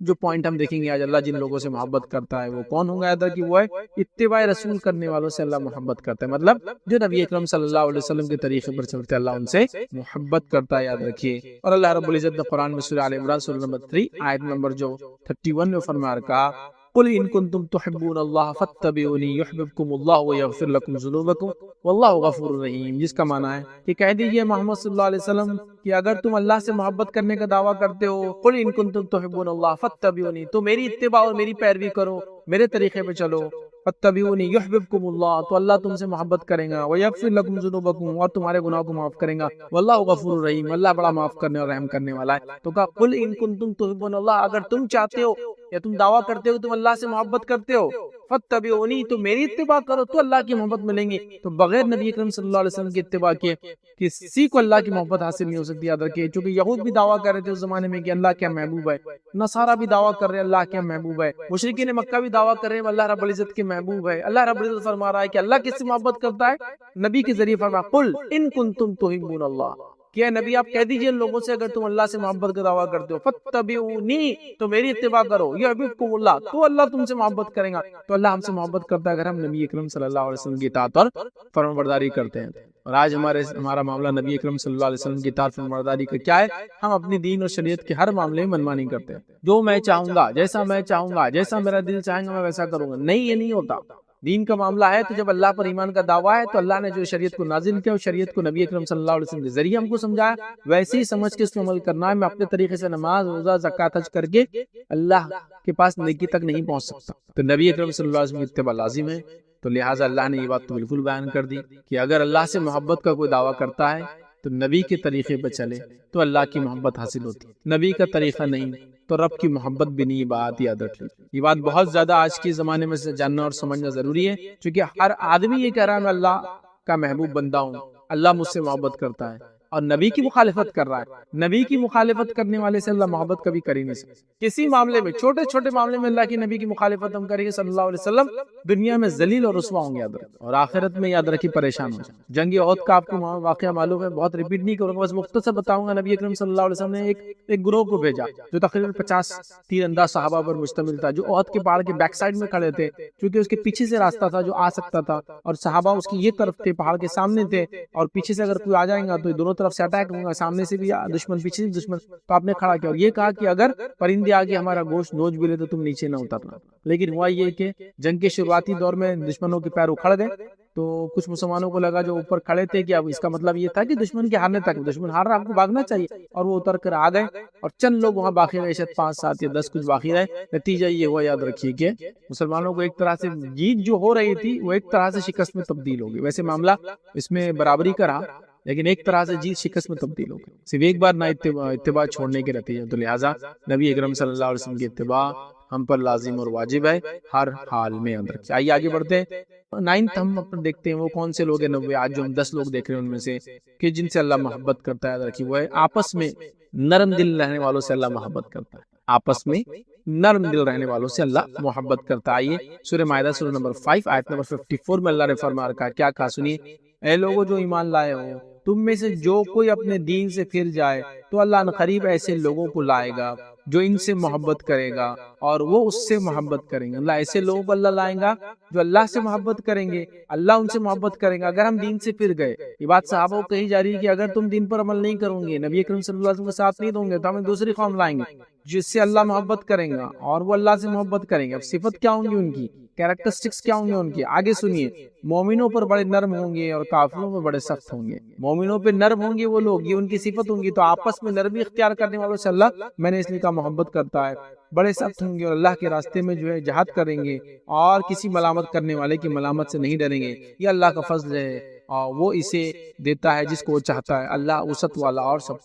جو پوائنٹ ہم دیکھیں گے آج، اللہ جن لوگوں سے محبت کرتا ہے وہ کون ہوں گا؟ یاد رکھیے وہ ہے اتباع رسول کرنے والوں سے اللہ محبت کرتا ہے. مطلب جو نبی اکرم صلی اللہ علیہ وسلم کے طریقے پر چلتے اللہ ان سے محبت کرتا ہے. یاد رکھیے. اور اللہ رب العزت نے قرآن میں سورہ آل عمران سورہ نمبر 3 آیت نمبر جو 31 میں فرمایا کہا، قل ان کنتم تحبون اللہ فاتبعونی یحببکم اللہ ویغفر لکم ذنوبکم واللہ غفور رحیم. جس کا معنی ہے کہ کہہ دیجئے محمد صلی اللہ علیہ وسلم کہ اگر تم اللہ سے محبت کرنے کا دعویٰ کرتے ہو، قل ان کنتم تحبون اللہ فاتبعونی، تو میری اتباع اور میری پیروی کرو، میرے طریقے پہ چلو. فاتبعونی یحببکم اللہ، تو اللہ تم سے محبت کرے گا، ویغفر لکم ذنوبکم، اور تمہارے گناہوں کو معاف کرے گا، واللہ غفور رحیم، اللہ بڑا معاف کرنے اور رحم کرنے والا ہے. تو کہا قل ان کنتم تحبون اللہ، اگر تم چاہتے ہو یا تم دعویٰ کرتے ہو تم اللہ سے محبت کرتے ہو، فاتبعونی، تو میری اتباع کرو تو اللہ کی محبت ملیں گی. تو بغیر نبی اکرم صلی اللہ علیہ وسلم کی اتباع کے کسی کو اللہ کی محبت حاصل نہیں ہو سکتی. یاد رکھیے، چونکہ یہود بھی دعویٰ کر رہے تھے اس زمانے میں کہ اللہ کیا محبوب ہے، نصارہ بھی دعویٰ کر رہے ہیں اللہ کیا محبوب ہے، مشرکین مکہ بھی دعویٰ کر رہے ہیں اللہ رب العزت کے محبوب ہے. اللہ رب العزت فرما رہا ہے کہ اللہ کس سے محبت کرتا ہے؟ نبی کے ذریعے فرمایا قل ان کنتم تحبون اللہ، کہ نبی آپ کہہ دیجئے ان لوگوں سے اگر تم اللہ سے محبت کا دعویٰ کرتے ہو، فاتبعونی، تو میری اتباع کرو، یحببکم اللہ، تو اللہ تم سے محبت کرے گا. تو اللہ ہم سے محبت کرتا ہے اگر ہم نبی اکرم صلی اللہ علیہ وسلم کی اطاعت اور فرمانبرداری کرتے ہیں. اور آج ہمارا معاملہ نبی اکرم صلی اللہ علیہ وسلم کی اطاعت فرمانبرداری کا کیا ہے؟ ہم اپنی دین اور شریعت کے ہر معاملے میں منمانی کرتے ہیں، جو میں چاہوں گا، جیسا میں چاہوں گا، جیسا میرا دل چاہے گا میں ویسا کروں گا. نہیں، یہ نہیں ہوتا. دین کا معاملہ ہے تو جب اللہ پر ایمان کا دعویٰ ہے تو اللہ نے جو شریعت کو نازل کیا، شریعت کو نبی اکرم صلی اللہ علیہ وسلم کے ذریعے ہم کو سمجھایا، ویسے ہی سمجھ کے اس پر عمل کرنا ہے. میں اپنے طریقے سے نماز، روزہ، زکوٰۃ، حج کر کے اللہ کے پاس نیکی تک نہیں پہنچ سکتا. تو نبی اکرم صلی اللہ علیہ وسلم کی اتباع لازم ہے. تو لہٰذا اللہ نے یہ بات تو بالکل بیان کر دی کہ اگر اللہ سے محبت کا کوئی دعویٰ کرتا ہے تو نبی کے طریقے پہ چلے تو اللہ کی محبت حاصل ہوتی. نبی کا طریقہ نہیں تو رب کی محبت بھی نہیں. بات یاد رکھ لی، یہ بات بہت زیادہ آج کے زمانے میں سے جاننا اور سمجھنا ضروری ہے، کیونکہ ہر آدمی یہ کہہ رہا ہے میں اللہ کا محبوب بندہ ہوں، اللہ مجھ سے محبت کرتا ہے، اور نبی کی مخالفت کر رہا ہے. نبی کی مخالفت کرنے والے سے اللہ محبت کبھی کر ہی نہیں سکتا. کسی معاملے میں، چھوٹے چھوٹے معاملے میں اللہ کی نبی کی مخالفت ہم کریں گے صلی اللہ علیہ وسلم، دنیا میں ذلیل اور رسوا ہوں گے، یاد رکھیں، اور آخرت میں یاد رکھیں پریشان ہو جائیں. جنگ احد کا آپ کو واقعہ معلوم ہے، بہت ریپیٹ نہیں کروں گا، بس مختصر بتاؤں گا. نبی اکرم صلی اللہ علیہ وسلم نے ایک گروہ کو بھیجا جو تقریباً 50 تیر انداز صحابہ پر مشتمل تھا، جو احد کے پہاڑ کے بیک سائڈ میں کھڑے تھے، کیونکہ اس کے پیچھے سے راستہ تھا جو آ سکتا تھا، اور صحابہ اس کی یہ طرف تھے، پہاڑ کے سامنے تھے، اور پیچھے سے اگر کوئی آ جائے گا تو دونوں طرف سے اٹیک ہوگا، سامنے سے بھی دشمن، پیچھے سے دشمن. تو آپ نے کھڑا کیا اور یہ کہا کہ اگر پرندے آگے ہمارا گوشت نوچ بھی لے تو تم نیچے نہ اترنا. لیکن ہوا یہ کہ جنگ کے شروعاتی دور میں دشمنوں کے پیر اکھڑ گئے، تو کچھ مسلمانوں کو لگا جو اوپر کھڑے تھے کہ اب اس کا مطلب یہ تھا کہ دشمن کے ہارنے تک، دشمن ہار رہا آپ کو بھاگنا چاہیے، اور وہ اتر کر آ گئے، اور چند لوگ وہاں باقی رہے، شاید 5 7 یا 10 کچھ باقی رہے. نتیجہ یہ ہوا، یاد رکھیے کہ مسلمانوں کو ایک طرح سے جیت جو ہو رہی تھی وہ ایک طرح سے شکست میں تبدیل ہو گئی. ویسے معاملہ اس میں برابری کا رہا، لیکن ایک طرح سے جیت شکست میں تبدیل ہو گئی، صرف ایک بار نہ اتباع چھوڑنے کے نتیجے میں۔ تو لہٰذا نبی اکرم صلی اللہ علیہ وسلم کی اتباع ہم پر لازم اور واجب ہے ہر حال میں یاد رکھیے۔ آئیے آگے بڑھتے ہیں۔ 9 ہم اپنے دیکھتے ہیں وہ کون سے لوگ ہیں 90 آج جو ہم 10 لوگ دیکھ رہے ہیں ان میں سے کہ جن سے اللہ محبت کرتا ہے، یاد رکھیے وہ ہے آپس میں نرم دل رہنے والوں سے اللہ محبت کرتا ہے، آپس میں نرم دل رہنے والوں سے اللہ محبت کرتا ہے۔ آئیے سورہ مائدہ سورہ نمبر 5 آیت نمبر 54 میں اللہ نے فرما رکھا ہے، کیا کہا سنیے، اے لوگوں جو ایمان لائے ہو، تم میں سے جو کوئی اپنے دین سے پھر جائے تو اللہ عنقریب ایسے لوگوں کو لائے گا جو ان سے محبت کرے گا اور وہ اس سے محبت کریں گے۔ اللہ ایسے لوگوں کو اللہ لائیں گا جو اللہ سے محبت کریں گے، اللہ ان سے محبت کریں گا۔ اگر ہم دین سے پھر گئے، یہ بات صحابہ کو کہی جا رہی ہے کہ اگر تم دین پر عمل نہیں کرو گے، نبی اکرم صلی اللہ علیہ وسلم کے ساتھ نہیں دوں گے تو ہم ایک دوسری قوم لائیں گے جس سے اللہ محبت کریں گا اور وہ اللہ سے محبت کریں گے۔ اب صفت کیا ہوں گی ان کی، کیریکٹرسٹکس کیا ہوں گے ان کی، آگے سنیے، مومنوں پر بڑے نرم ہوں گے اور کافروں پر بڑے سخت ہوں گے۔ مومنوں پہ نرم ہوں گے وہ لوگ، یہ ان کی صفت ہوں گی، تو آپس میں نرمی اختیار کرنے والوں سے اللہ میں نے اس لیے کہا محبت کرتا ہے۔ بڑے سخت ہوں گے اور اللہ کے راستے میں جو ہے جہاد کریں گے اور کسی ملامت کرنے والے کی ملامت سے نہیں ڈریں گے۔ یہ اللہ کا فضل ہے اور وہ اسے دیتا ہے جس کو وہ چاہتا ہے۔ اللہ وسعت والا اور سب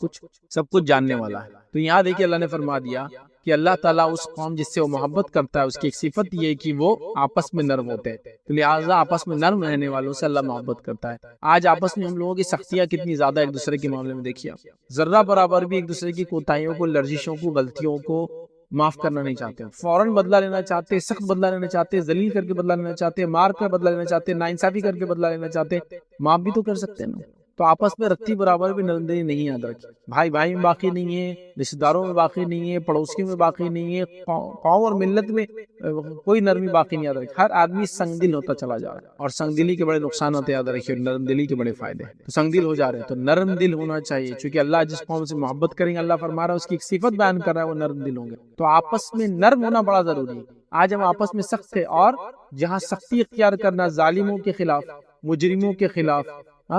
کچھ جاننے والا ہے۔ تو یہاں دیکھیے اللہ نے فرما دیا کہ اللہ تعالیٰ اس قوم جس سے وہ محبت کرتا ہے اس کی ایک صفت یہ ہے کہ وہ آپس میں نرم ہوتے ہیں، تو لہٰذا آپس میں نرم رہنے والوں سے اللہ محبت کرتا ہے۔ آج آپس میں ہم لوگوں کی سختیاں کتنی زیادہ ایک دوسرے کے معاملے میں دیکھیے، ذرہ برابر بھی ایک دوسرے کی کوتاہیوں کو، لرزشوں کو، غلطیوں کو معاف کرنا نہیں چاہتے، فوراً بدلہ لینا چاہتے، سخت بدلہ لینا چاہتے، ذلیل کر کے بدلہ لینا چاہتے، مار کر بدلہ لینا چاہتے، ناانصافی کر کے بدلہ لینا چاہتے۔ معاف بھی تو کر سکتے ہیں نا، تو آپس میں رتی برابر بھی نرمدلی نہیں یاد رکھی، بھائی بھائی میں باقی نہیں ہے، رشتہ داروں میں باقی نہیں ہے، پڑوسیوں میں باقی نہیں ہے، قوم اور ملت میں کوئی نرمی باقی نہیں یاد رکھی۔ ہر آدمی سنگ دل ہوتا چلا جا رہا ہے اور سنگ دلی کے بڑے نقصانات یاد رکھیے اور نرم دلی کے بڑے فائدے ہیں۔ تو سنگ دل ہو جا رہے ہیں تو نرم دل ہونا چاہیے، چونکہ اللہ جس قوم سے محبت کریں گے اللہ فرما رہا ہے اس کی ایک صفت بیان کر رہا ہے وہ نرم دل ہوں گے، تو آپس میں نرم ہونا بڑا ضروری ہے۔ آج ہم آپس میں سخت ہے اور جہاں سختی اختیار کرنا ظالموں کے خلاف، مجرموں کے خلاف،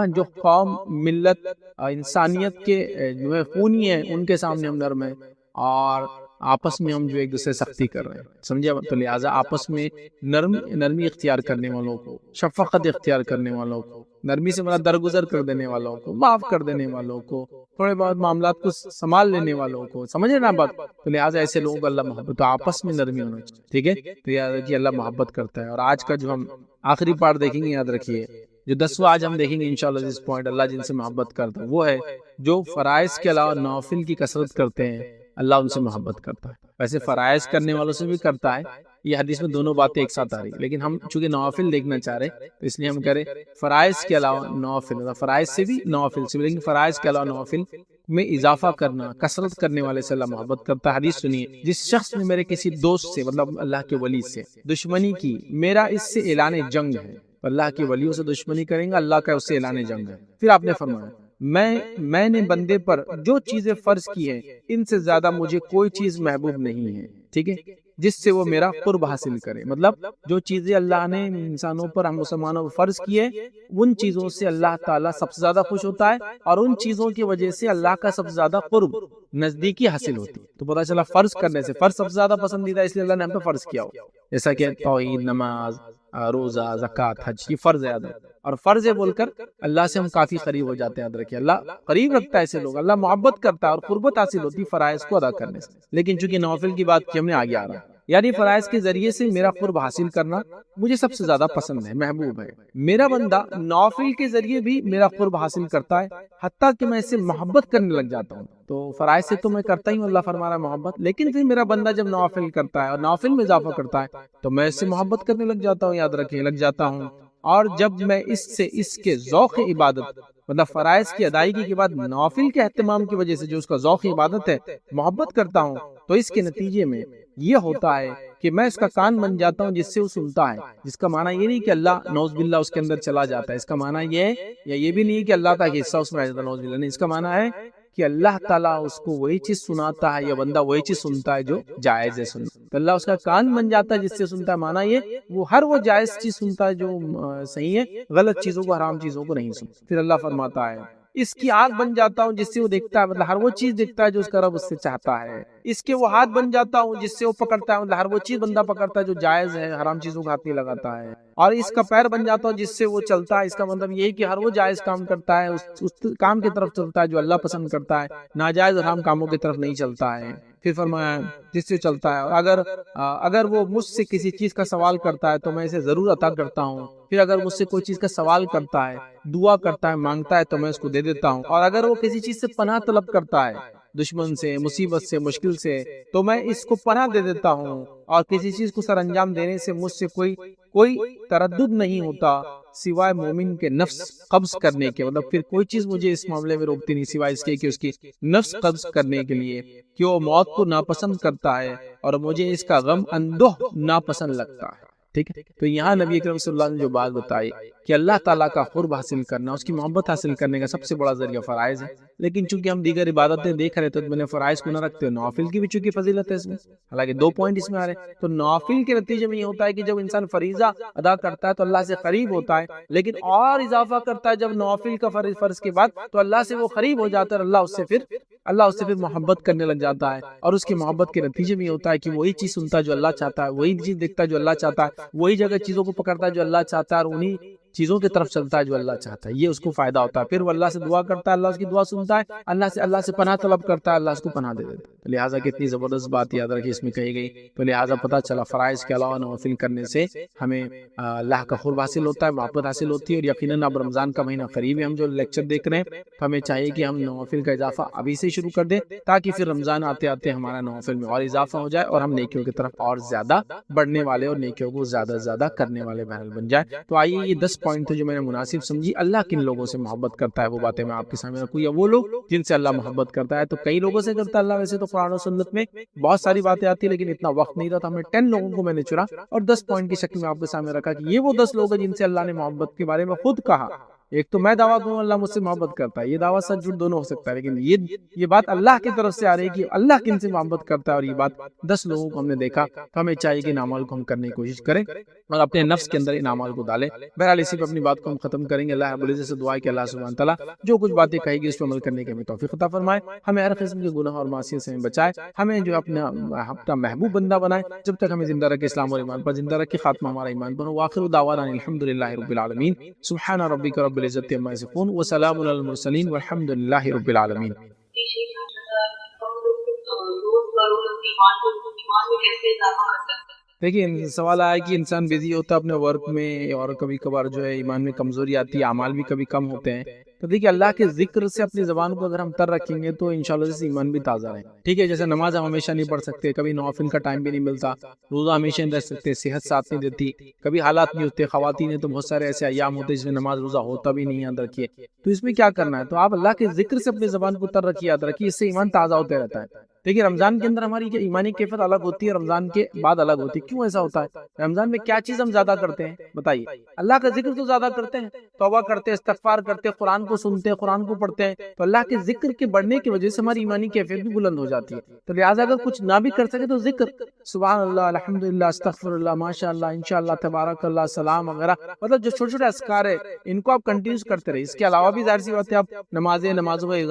جو قوم ملت انسانیت کے جو ہے خونی ہیں ان کے سامنے ہم نرم ہیں، اور آپس میں ہم جو ایک دوسرے سختی کر رہے ہیں، سمجھے؟ تو لہٰذا آپس میں نرمی اختیار کرنے والوں کو، شفقت اختیار کرنے والوں کو، نرمی سے مراد درگزر کر دینے والوں کو، معاف کر دینے والوں کو، تھوڑے بہت معاملات کو سنبھال لینے والوں کو، سمجھے نا بات؟ تو لہٰذا ایسے لوگوں کو اللہ محبت، تو آپس میں نرمی ہونا چاہیے، ٹھیک ہے؟ تو یاد رکھیے اللہ محبت کرتا ہے۔ اور آج کا جو ہم آخری پارٹ دیکھیں گے یاد رکھیے، جو 10واں آج ہم دیکھیں گے انشاءاللہ جس پوائنٹ اللہ جن سے محبت کرتا ہے وہ ہے جو فرائض کے علاوہ نوافل کی کثرت کرتے ہیں، اللہ ان سے محبت کرتا ہے۔ ویسے فرائض کرنے والوں سے بھی کرتا ہے، یہ حدیث میں دونوں باتیں ایک ساتھ آ رہی، لیکن ہم چونکہ نوافل دیکھنا چاہ رہے تو اس لیے ہم کریں فرائض کے علاوہ نوافل، فرائض سے بھی نوافل سے بھی، لیکن فرائض کے علاوہ نوافل میں اضافہ کرنا، کثرت کرنے والے سے اللہ محبت کرتا ہے۔ حدیث سنیے، جس شخص نے میرے کسی دوست سے مطلب اللہ کے ولی سے دشمنی کی، میرا اس سے اعلان جنگ ہے، اللہ کے ولیوں سے دشمنی کریں گا اللہ کا اس سے اعلان جنگ ہے۔ پھر آپ نے فرمایا میں نے بندے پر جو چیزیں فرض کی ہیں ان سے زیادہ مجھے کوئی چیز محبوب نہیں ہے، ٹھیک ہے، جس سے وہ میرا قرب حاصل کرے۔ مطلب جو چیزیں اللہ نے انسانوں پر، ہم مسلمانوں پر فرض کی ہے، ان چیزوں سے اللہ تعالیٰ سب سے زیادہ خوش ہوتا ہے اور ان چیزوں کی وجہ سے اللہ کا سب سے زیادہ قرب، نزدیکی حاصل ہوتی ہے۔ تو پتہ چلا فرض کرنے سے فرض سب سے زیادہ پسندیدہ اس لیے اللہ نے ہم پہ فرض کیا ہو، جیسا کہ توحید، نماز، روزہ، زکوٰۃ، حج، یہ فرض یاد ہے، اور فرض بول کر اللہ سے ہم کافی قریب ہو جاتے ہیں۔ یاد رکھیے اللہ قریب رکھتا ہے ایسے لوگ، اللہ محبت کرتا ہے اور قربت حاصل ہوتی ہے فرائض کو ادا کرنے سے۔ لیکن چونکہ نوافل کی بات کی ہم نے، آگے آ رہا ہے، یعنی فرائض کے ذریعے سے میرا قرب حاصل کرنا مجھے سب سے زیادہ پسند ہے، محبوب ہے۔ میرا بندہ نوافل کے ذریعے بھی میرا قرب حاصل کرتا ہے، حتیٰ کہ میں اس سے محبت کرنے لگ جاتا ہوں۔ تو فرائض سے تو میں کرتا ہی ہوں، اللہ فرما رہا ہے محبت، لیکن پھر میرا بندہ جب نوافل کرتا ہے اور نوافل میں اضافہ کرتا ہے تو میں اس سے محبت کرنے لگ جاتا ہوں، یاد رکھیں لگ جاتا ہوں۔ اور جب میں اس کے ذوق عبادت مطلب فرائض کی ادائیگی کے بعد نوافل کے اہتمام کی وجہ سے جو اس کا ذوق عبادت ہے محبت کرتا ہوں، تو اس کے نتیجے میں یہ ہوتا ہے کہ میں اس کا کان بن جاتا ہوں جس سے وہ سنتا ہے، جس کا معنی یہ نہیں کہ اللہ نعوذ باللہ اس کے اندر چلا جاتا ہے، اس کا معنی یہ ہے، یا یہ بھی نہیں ہے کہ اللہ کا حصہ اس میں آ جاتا ہے، نعوذ باللہ نہیں، اس کا معنی ہے کہ اللہ تعالیٰ اس کو وہی چیز سناتا ہے یا بندہ وہی چیز سنتا ہے جو جائز ہے سننا، تو اللہ اس کا کان بن جاتا ہے جس سے سنتا ہے، معنی یہ وہ ہر وہ جائز چیز سنتا ہے جو صحیح ہے، غلط چیزوں کو، حرام چیزوں کو نہیں سنتا۔ پھر اللہ فرماتا ہے اس کی آنکھ بن جاتا ہوں جس سے وہ دیکھتا ہے، مطلب ہر وہ چیز دیکھتا ہے جو اس کا رب اس سے چاہتا ہے. اس کے وہ ہاتھ بن جاتا ہوں جس سے وہ پکڑتا ہے، مطلب ہر وہ چیز بندہ پکڑتا ہے جو جائز ہے، حرام چیزوں کا ہاتھ نہیں لگاتا ہے. اور اس کا پیر بن جاتا ہوں جس سے وہ چلتا ہے. اس کا مطلب یہی کہ ہر وہ جائز کام کرتا ہے، اس کام کی طرف چلتا ہے جو اللہ پسند کرتا ہے، ناجائز حرام کاموں کی طرف نہیں چلتا ہے. پھر فرمایا جس سے چلتا ہے. اگر وہ مجھ سے کسی چیز کا سوال کرتا ہے تو میں اسے ضرور عطا کرتا ہوں. پھر اگر مجھ سے کوئی چیز کا سوال کرتا ہے، دعا کرتا ہے، مانگتا ہے تو میں اس کو دے دیتا ہوں. اور اگر وہ کسی چیز سے پناہ طلب کرتا ہے، دشمن سے، مصیبت سے، مشکل سے، تو میں اس کو پناہ دے دیتا ہوں. اور کسی چیز کو سر انجام دینے سے مجھ سے کوئی تردد نہیں ہوتا سوائے مومن کے نفس قبض کرنے کے. مطلب پھر کوئی چیز مجھے اس معاملے میں روکتی نہیں سوائے اس کے کہ اس کی نفس قبض کرنے کے لیے، کہ وہ موت کو ناپسند کرتا ہے اور مجھے اس کا غم اندوہ ناپسند لگتا ہے. ٹھیک ہے. تو یہاں نبی اکرم صلی اللہ علیہ وسلم نے جو بات بتائی کہ اللہ تعالیٰ کا قرب حاصل کرنا، اس کی محبت حاصل کرنے کا سب سے بڑا ذریعہ فرائض ہے. لیکن چونکہ ہم دیگر عبادتیں دیکھ رہے تھے تو میں نے فرائض کو نہ رکھتے نوافل کی بھی چونکہ فضیلت ہے اس میں. حالانکہ 2 پوائنٹ اس میں آ رہے ہیں. تو نوافل کے نتیجے میں یہ ہوتا ہے کہ جب انسان فریضہ ادا کرتا ہے تو اللہ سے قریب ہوتا ہے، لیکن اور اضافہ کرتا ہے جب نوافل کا فرض کے بعد تو اللہ سے وہ قریب ہو جاتا ہے اور اللہ اس سے پھر محبت کرنے لگ جاتا ہے. اور اس کی محبت کے نتیجے میں یہ ہوتا ہے کہ وہی چیز سنتا ہے جو اللہ چاہتا ہے، وہی چیز دیکھتا ہے جو اللہ چاہتا ہے، وہی جگہ چیزوں کو پکڑتا ہے جو اللہ چاہتا ہے، اور انہی چیزوں کی طرف چلتا ہے جو اللہ چاہتا ہے. یہ اس کو فائدہ ہوتا ہے. پھر وہ اللہ سے دعا کرتا ہے، اللہ اس کی دعا سنتا ہے، اللہ سے پناہ طلب کرتا ہے، اللہ اس کو پناہ دے دیتا ہے. لہٰذا کتنی زبردست بات یاد رکھیے اس میں کہی گئی. تو لہٰذا پتہ چلا فرائض کے علاوہ نوافل کرنے سے ہمیں اللہ کا قرب حاصل ہوتا ہے، محبت حاصل ہوتی ہے. اور یقیناً اب رمضان کا مہینہ قریب ہے، ہم جو لیکچر دیکھ رہے ہیں تو ہمیں چاہیے کہ ہم نوافل کا اضافہ ابھی سے شروع کر دیں تاکہ پھر رمضان آتے آتے ہمارا نوافل میں اور اضافہ ہو جائے اور ہم نیکیوں کی طرف اور زیادہ بڑھنے والے اور نیکیوں کو زیادہ سے زیادہ کرنے والے بہرحال بن جائے. تو آئیے یہ 10 پوائنٹ تھے جو میں نے مناسب سمجھی. اللہ کن لوگوں سے محبت کرتا ہے وہ باتیں میں آپ کے سامنے رکھوں، یا وہ لوگ جن سے اللہ محبت کرتا ہے. تو کئی لوگوں سے کرتا ہے اللہ. ویسے تو قرآن و سنت میں بہت ساری باتیں آتی ہیں لیکن اتنا وقت نہیں رہا تو ہم نے 10 لوگوں کو میں نے چنا اور 10 پوائنٹ کی شکل میں آپ کے سامنے رکھا کہ یہ وہ 10 لوگ ہیں جن سے اللہ نے محبت کے بارے میں خود کہا. ایک تو میں دعویٰ دوں اللہ مجھ سے محبت کرتا ہے، یہ دعویٰ سچ جھوٹ دونوں ہو سکتا ہے، لیکن یہ بات اللہ کی طرف سے آ رہی ہے کہ اللہ کن سے محبت کرتا ہے. اور یہ بات 10 لوگوں کو ہم نے دیکھا تو ہمیں چاہیے کہ ان اعمال کو ہم کرنے کی کوشش کریں اور اپنے نفس کے اندر ان اعمال کو ڈالیں. بہرحال اسی پہ اپنی بات کو ہم ختم کریں گے. اللہ رب العزت سے دعا ہے کہ اللہ سبحانہ تعالیٰ جو کچھ باتیں کہے گی اس پر عمل کرنے کی ہمیں توفیق عطا فرمائے، ہمیں ہر قسم کے گناہ اور معصیت سے بچائے، ہمیں جو اپنا محبوب بندہ بنائے. جب تک ہمیں زندہ رکھے اسلام اور ایمان پر زندہ رکھے، خاتمہ ہمارا ایمان پر ہو. وآخر دعوانا الحمدللہ رب العالمین. سبحان ربک رب العزت عما یصفون وسلام علی المرسلین والحمد للہ رب العالمین. دیکھیے سوال آیا کہ انسان بزی ہوتا ہے اپنے ورک میں اور کبھی کبھار جو ہے ایمان میں کمزوری آتی ہے، اعمال بھی کبھی کم ہوتے ہیں. تو دیکھیے اللہ کے ذکر سے اپنی زبان کو اگر ہم تر رکھیں گے تو انشاءاللہ سے ایمان بھی تازہ رہے. ٹھیک ہے. جیسے نماز ہم ہمیشہ نہیں پڑھ سکتے، کبھی نوافل کا ٹائم بھی نہیں ملتا، روزہ ہمیشہ نہیں رہ سکتے، صحت ساتھ نہیں دیتی، کبھی حالات نہیں ہوتے. خواتین ہیں تو بہت سارے ایسے ایام ہوتے ہیں جس میں نماز روزہ ہوتا بھی نہیں. یاد رکھیے تو اس میں کیا کرنا ہے، تو آپ اللہ کے ذکر سے اپنی زبان کو تر رکھیے، یاد رکھیے، اس سے ایمان تازہ ہوتے رہتا ہے. دیکھیے رمضان کے اندر ہماری ایمانی کیفیت الگ ہوتی ہے، رمضان کے بعد الگ ہوتی ہے. کیوں ایسا ہوتا ہے؟ رمضان میں کیا چیز ہم زیادہ کرتے ہیں بتائیے؟ اللہ کا ذکر تو زیادہ کرتے ہیں، توبہ کرتے ہیں، استغفار کرتے ہیں، قرآن کو سنتے ہیں، قرآن کو پڑھتے ہیں. تو اللہ کے ذکر کے بڑھنے کی وجہ سے ہماری ایمانی کیفیت بھی بلند ہو جاتی ہے. تو لہٰذا اگر کچھ نہ بھی کر سکے تو ذکر، سبحان اللہ، الحمدللہ، استغفر اللہ، ماشاء اللہ، انشاءاللہ، تبارک اللہ، سلام وغیرہ، مطلب جو چھوٹے چھوٹے اذکار ہے ان کو آپ کنٹینیوس کرتے رہے. اس کے علاوہ بھی ظاہر سی بات ہے آپ نمازوں میں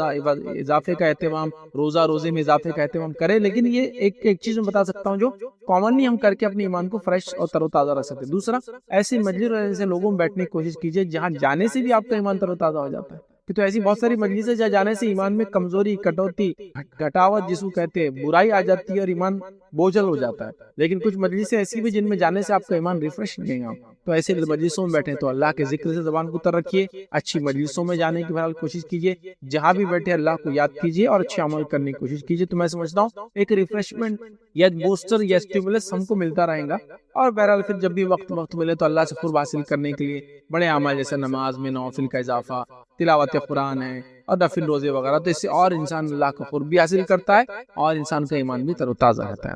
اضافے کا اہتمام، روزے میں اضافے کا اہتمام کریں. لیکن یہ ایک چیز میں بتا سکتا ہوں جو کامنلی ہم کر کے اپنے ایمان کو فریش اور تر و تازہ رکھ سکتے. دوسرا، ایسی مجلس اور ایسے لوگوں میں بیٹھنے کی کوشش کیجیے جہاں جانے سے بھی آپ کا ایمان تر و تازہ ہو جاتا ہے. کہ تو ایسی بہت ساری مجلسیں جہاں جانے سے ایمان میں کمزوری، کٹوتی، گھٹاوٹ جس کو کہتے ہیں، برائی آ جاتی ہے اور ایمان بوجھل ہو جاتا ہے. لیکن کچھ مجلسیں ایسی بھی جن میں جانے سے آپ کا ایمان ریفریش نہیں گا. تو ایسے مجلسوں میں بیٹھے تو اللہ کے ذکر سے زبان کو تر رکھیے، اچھی مجلسوں میں جانے کی بہرحال کوشش کیجیے، جہاں بھی بیٹھے اللہ کو یاد کیجیے اور اچھے عمل کرنے کی کوشش کیجیے. تو میں سمجھتا ہوں ایک ریفریشمنٹ یا بوسٹر یا اسٹیمولس ہم کو ملتا رہے گا. اور بہرحال پھر جب بھی وقت ملے تو اللہ سے قرب حاصل کرنے کے لیے بڑے اعمال جیسے نماز میں نوافل کا اضافہ، تلاوت قرآن ہے اور نفل روزے وغیرہ، تو اس سے اور انسان اللہ کا قرب بھی حاصل کرتا ہے اور انسان کا ایمان بھی تر و تازہ رہتا ہے.